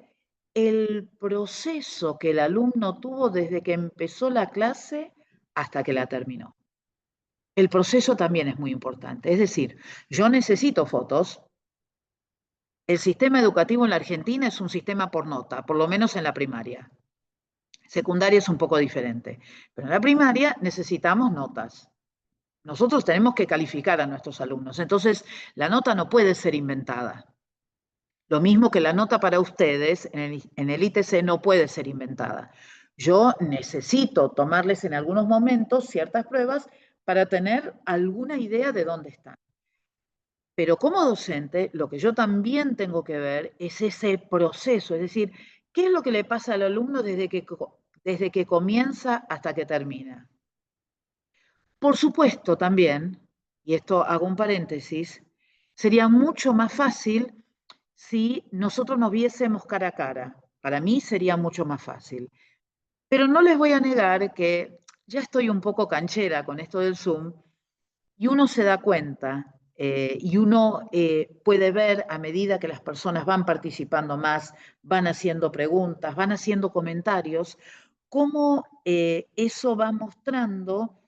el proceso que el alumno tuvo desde que empezó la clase hasta que la terminó? El proceso también es muy importante. Es decir, yo necesito fotos. El sistema educativo en la Argentina es un sistema por nota, por lo menos en la primaria. Secundaria es un poco diferente, pero en la primaria necesitamos notas. Nosotros tenemos que calificar a nuestros alumnos, entonces la nota no puede ser inventada. Lo mismo que la nota para ustedes en el ITC no puede ser inventada. Yo necesito tomarles en algunos momentos ciertas pruebas para tener alguna idea de dónde están. Pero como docente, lo que yo también tengo que ver es ese proceso, es decir, ¿qué es lo que le pasa al alumno desde que comienza hasta que termina? Por supuesto también, y esto hago un paréntesis, sería mucho más fácil si nosotros nos viésemos cara a cara. Para mí sería mucho más fácil. Pero no les voy a negar que ya estoy un poco canchera con esto del Zoom y uno se da cuenta y uno puede ver a medida que las personas van participando más, van haciendo preguntas, van haciendo comentarios, cómo eso va mostrando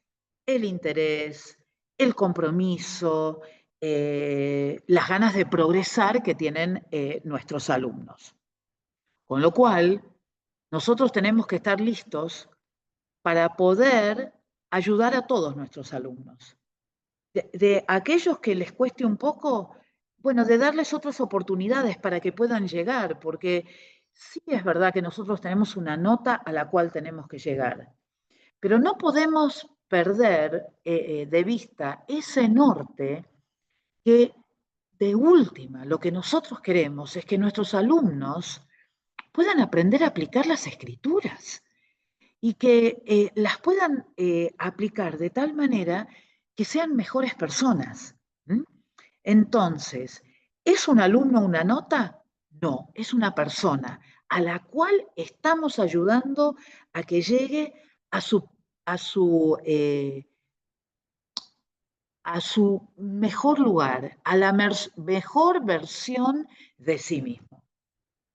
el interés, el compromiso, las ganas de progresar que tienen nuestros alumnos. Con lo cual, nosotros tenemos que estar listos para poder ayudar a todos nuestros alumnos. De aquellos que les cueste un poco, bueno, de darles otras oportunidades para que puedan llegar, porque sí es verdad que nosotros tenemos una nota a la cual tenemos que llegar, pero no podemos perder de vista ese norte que, de última, lo que nosotros queremos es que nuestros alumnos puedan aprender a aplicar las escrituras y que las puedan aplicar de tal manera que sean mejores personas. Entonces, ¿es un alumno una nota? No, es una persona a la cual estamos ayudando a que llegue a su mejor lugar, a la mejor versión de sí mismo.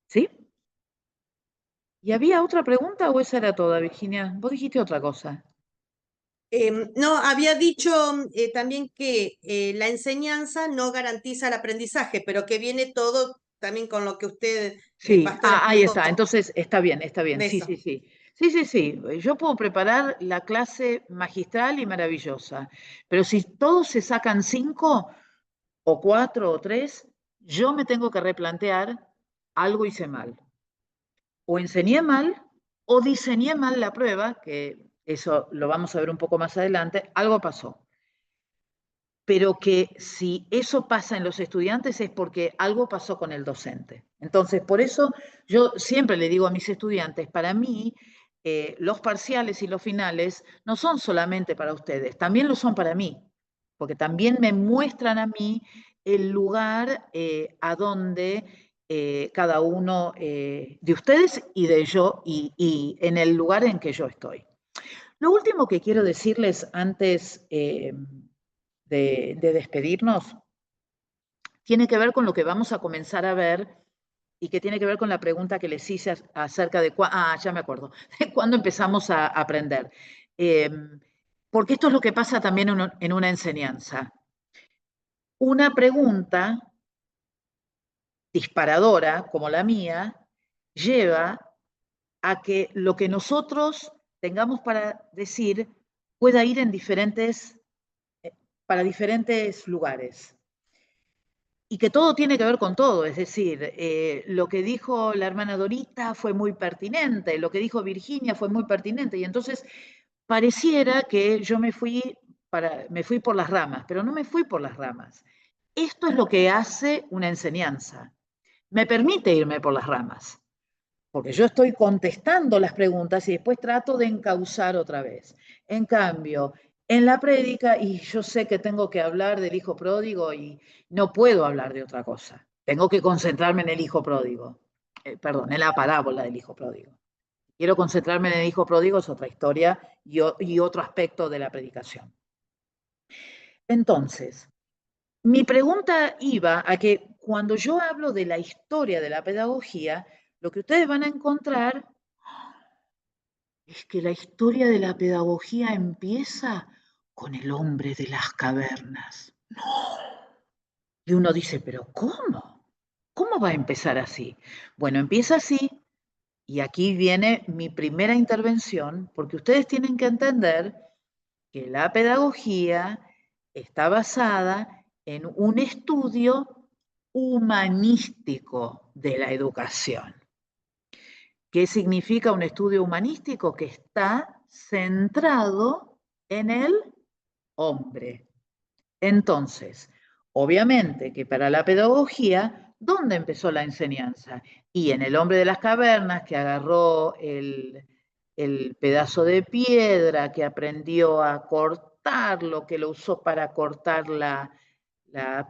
¿Sí? ¿Y había otra pregunta o esa era toda, Virginia? Vos dijiste otra cosa. No, había dicho también que la enseñanza no garantiza el aprendizaje, pero que viene todo también con lo que usted, Sí, Pastor, ahí explicó. está. Entonces, está bien, está bien. Sí, Eso. sí, sí. Sí, sí, sí. Yo puedo preparar la clase magistral y maravillosa, pero si todos se sacan 5 o 4 o 3, yo me tengo que replantear, algo hice mal. O enseñé mal o diseñé mal la prueba, que eso lo vamos a ver un poco más adelante, algo pasó. Pero que si eso pasa en los estudiantes es porque algo pasó con el docente. Entonces, por eso yo siempre le digo a mis estudiantes, para mí los parciales y los finales no son solamente para ustedes, también lo son para mí, porque también me muestran a mí el lugar a donde cada uno de ustedes y de yo y en el lugar en que yo estoy. Lo último que quiero decirles antes de despedirnos tiene que ver con lo que vamos a comenzar a ver y que tiene que ver con la pregunta que les hice acerca de ya me acuerdo, de cuándo empezamos a aprender. Porque esto es lo que pasa también en una enseñanza. Una pregunta disparadora, como la mía, lleva a que lo que nosotros tengamos para decir pueda ir para diferentes lugares. Y que todo tiene que ver con todo, es decir, lo que dijo la hermana Dorita fue muy pertinente, lo que dijo Virginia fue muy pertinente, y entonces pareciera que yo me fui por las ramas, pero no me fui por las ramas. Esto es lo que hace una enseñanza. Me permite irme por las ramas, porque yo estoy contestando las preguntas y después trato de encauzar otra vez. En cambio, en la prédica, y yo sé que tengo que hablar del hijo pródigo y no puedo hablar de otra cosa. Tengo que concentrarme en el hijo pródigo. Perdón, en la parábola del hijo pródigo. Quiero concentrarme en el hijo pródigo, es otra historia y otro aspecto de la predicación. Entonces, mi pregunta iba a que cuando yo hablo de la historia de la pedagogía, lo que ustedes van a encontrar es que la historia de la pedagogía empieza con el hombre de las cavernas. ¡No! Y uno dice, ¿pero cómo? ¿Cómo va a empezar así? Bueno, empieza así, y aquí viene mi primera intervención, porque ustedes tienen que entender que la pedagogía está basada en un estudio humanístico de la educación. ¿Qué significa un estudio humanístico? Que está centrado en el hombre. Entonces, obviamente que para la pedagogía, ¿dónde empezó la enseñanza? Y en el hombre de las cavernas, que agarró el pedazo de piedra, que aprendió a cortarlo, que lo usó para cortar la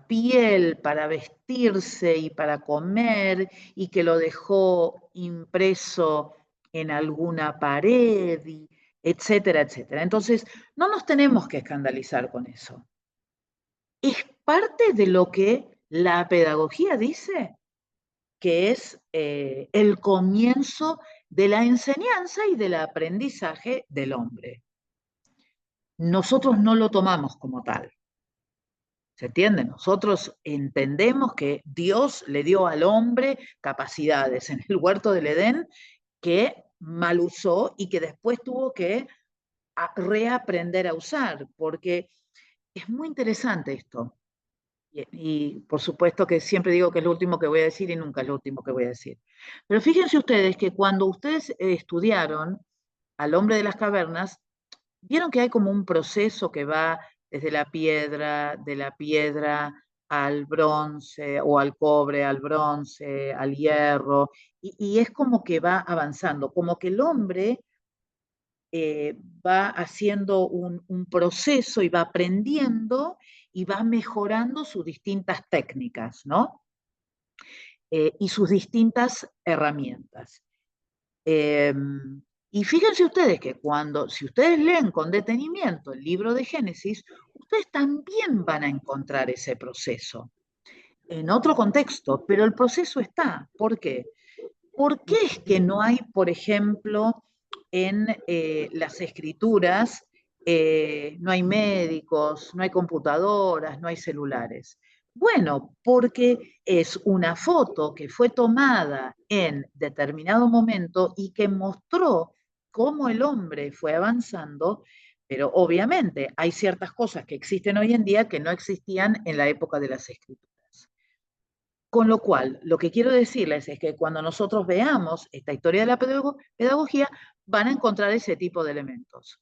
piel, para vestirse y para comer, y que lo dejó impreso en alguna pared, etcétera, etcétera. Entonces, no nos tenemos que escandalizar con eso. Es parte de lo que la pedagogía dice, que es el comienzo de la enseñanza y del aprendizaje del hombre. Nosotros no lo tomamos como tal. ¿Se entiende? Nosotros entendemos que Dios le dio al hombre capacidades en el huerto del Edén que mal usó y que después tuvo que reaprender a usar, porque es muy interesante esto. Y por supuesto que siempre digo que es lo último que voy a decir y nunca es lo último que voy a decir. Pero fíjense ustedes que cuando ustedes estudiaron al hombre de las cavernas, vieron que hay como un proceso que va desde de la piedra al bronce, o al cobre, al bronce, al hierro, y es como que va avanzando, como que el hombre va haciendo un proceso y va aprendiendo y va mejorando sus distintas técnicas, ¿no? Y sus distintas herramientas. Y fíjense ustedes que si ustedes leen con detenimiento el libro de Génesis, ustedes también van a encontrar ese proceso en otro contexto, pero el proceso está. ¿Por qué? ¿Por qué es que no hay, por ejemplo, en las escrituras, no hay médicos, no hay computadoras, no hay celulares? Bueno, porque es una foto que fue tomada en determinado momento y que mostró cómo el hombre fue avanzando, pero obviamente hay ciertas cosas que existen hoy en día que no existían en la época de las escrituras. Con lo cual, lo que quiero decirles es que cuando nosotros veamos esta historia de la pedagogía, van a encontrar ese tipo de elementos.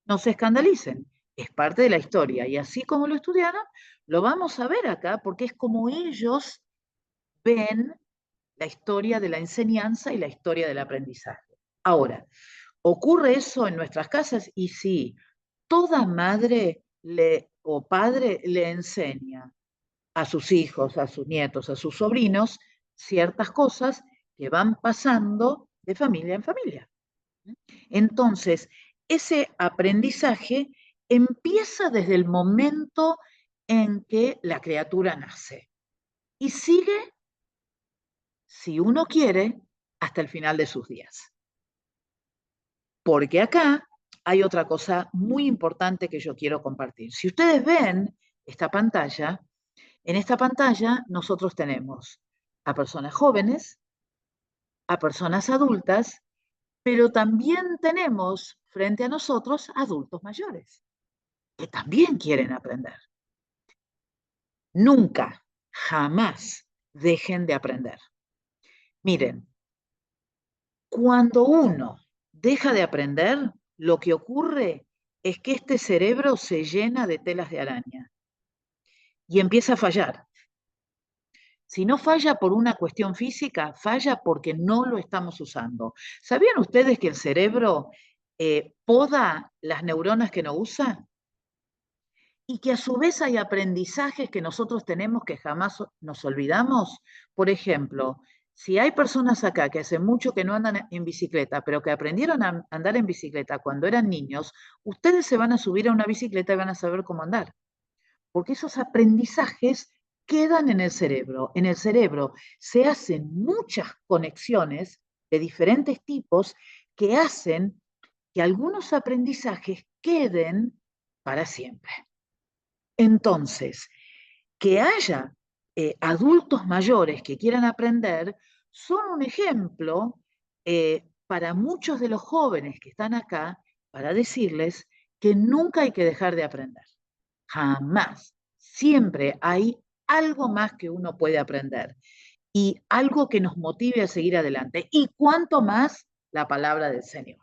No se escandalicen, es parte de la historia, y así como lo estudiaron, lo vamos a ver acá, porque es como ellos ven la historia de la enseñanza y la historia del aprendizaje. Ahora, ¿ocurre eso en nuestras casas? Y sí, toda madre o padre le enseña a sus hijos, a sus nietos, a sus sobrinos, ciertas cosas que van pasando de familia en familia. Entonces, ese aprendizaje empieza desde el momento en que la criatura nace y sigue si uno quiere, hasta el final de sus días. Porque acá hay otra cosa muy importante que yo quiero compartir. Si ustedes ven esta pantalla, en esta pantalla nosotros tenemos a personas jóvenes, a personas adultas, pero también tenemos frente a nosotros adultos mayores, que también quieren aprender. Nunca, jamás dejen de aprender. Miren, cuando uno deja de aprender, lo que ocurre es que este cerebro se llena de telas de araña y empieza a fallar. Si no falla por una cuestión física, falla porque no lo estamos usando. ¿Sabían ustedes que el cerebro poda las neuronas que no usa? Y que a su vez hay aprendizajes que nosotros tenemos que jamás nos olvidamos. Por ejemplo, si hay personas acá que hace mucho que no andan en bicicleta, pero que aprendieron a andar en bicicleta cuando eran niños, ustedes se van a subir a una bicicleta y van a saber cómo andar. Porque esos aprendizajes quedan en el cerebro. En el cerebro se hacen muchas conexiones de diferentes tipos que hacen que algunos aprendizajes queden para siempre. Entonces, que haya adultos mayores que quieran aprender son un ejemplo para muchos de los jóvenes que están acá para decirles que nunca hay que dejar de aprender. Jamás. Siempre hay algo más que uno puede aprender y algo que nos motive a seguir adelante. Y cuánto más la palabra del Señor.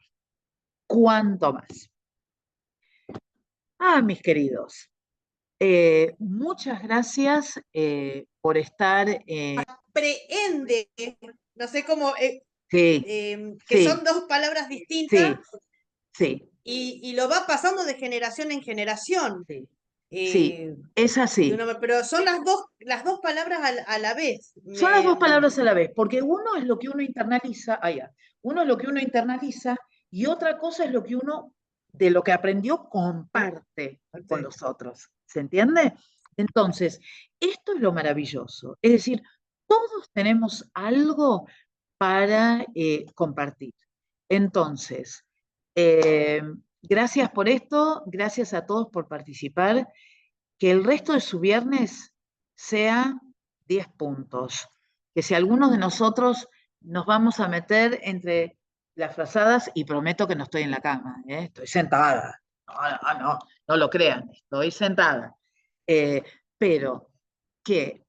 Cuánto más. Mis queridos. Muchas gracias por estar. Aprehende, no sé cómo, Sí, que sí, son dos palabras distintas sí, y lo va pasando de generación en generación. sí, es así. Pero son las dos palabras a la vez. Son las dos palabras a la vez, porque uno es lo que uno internaliza, uno es lo que uno internaliza y otra cosa es lo que uno, de lo que aprendió, comparte con los otros. ¿Se entiende? Entonces, esto es lo maravilloso. Es decir, todos tenemos algo para compartir. Entonces, gracias por esto, gracias a todos por participar. Que el resto de su viernes sea 10 puntos. Que si algunos de nosotros nos vamos a meter entre las frazadas, y prometo que no estoy en la cama, estoy sentada. No lo crean, estoy sentada. Pero que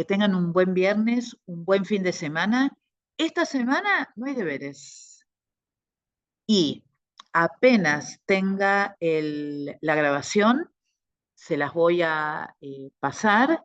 tengan un buen viernes, un buen fin de semana. Esta semana no hay deberes. Y apenas tenga la grabación, se las voy a pasar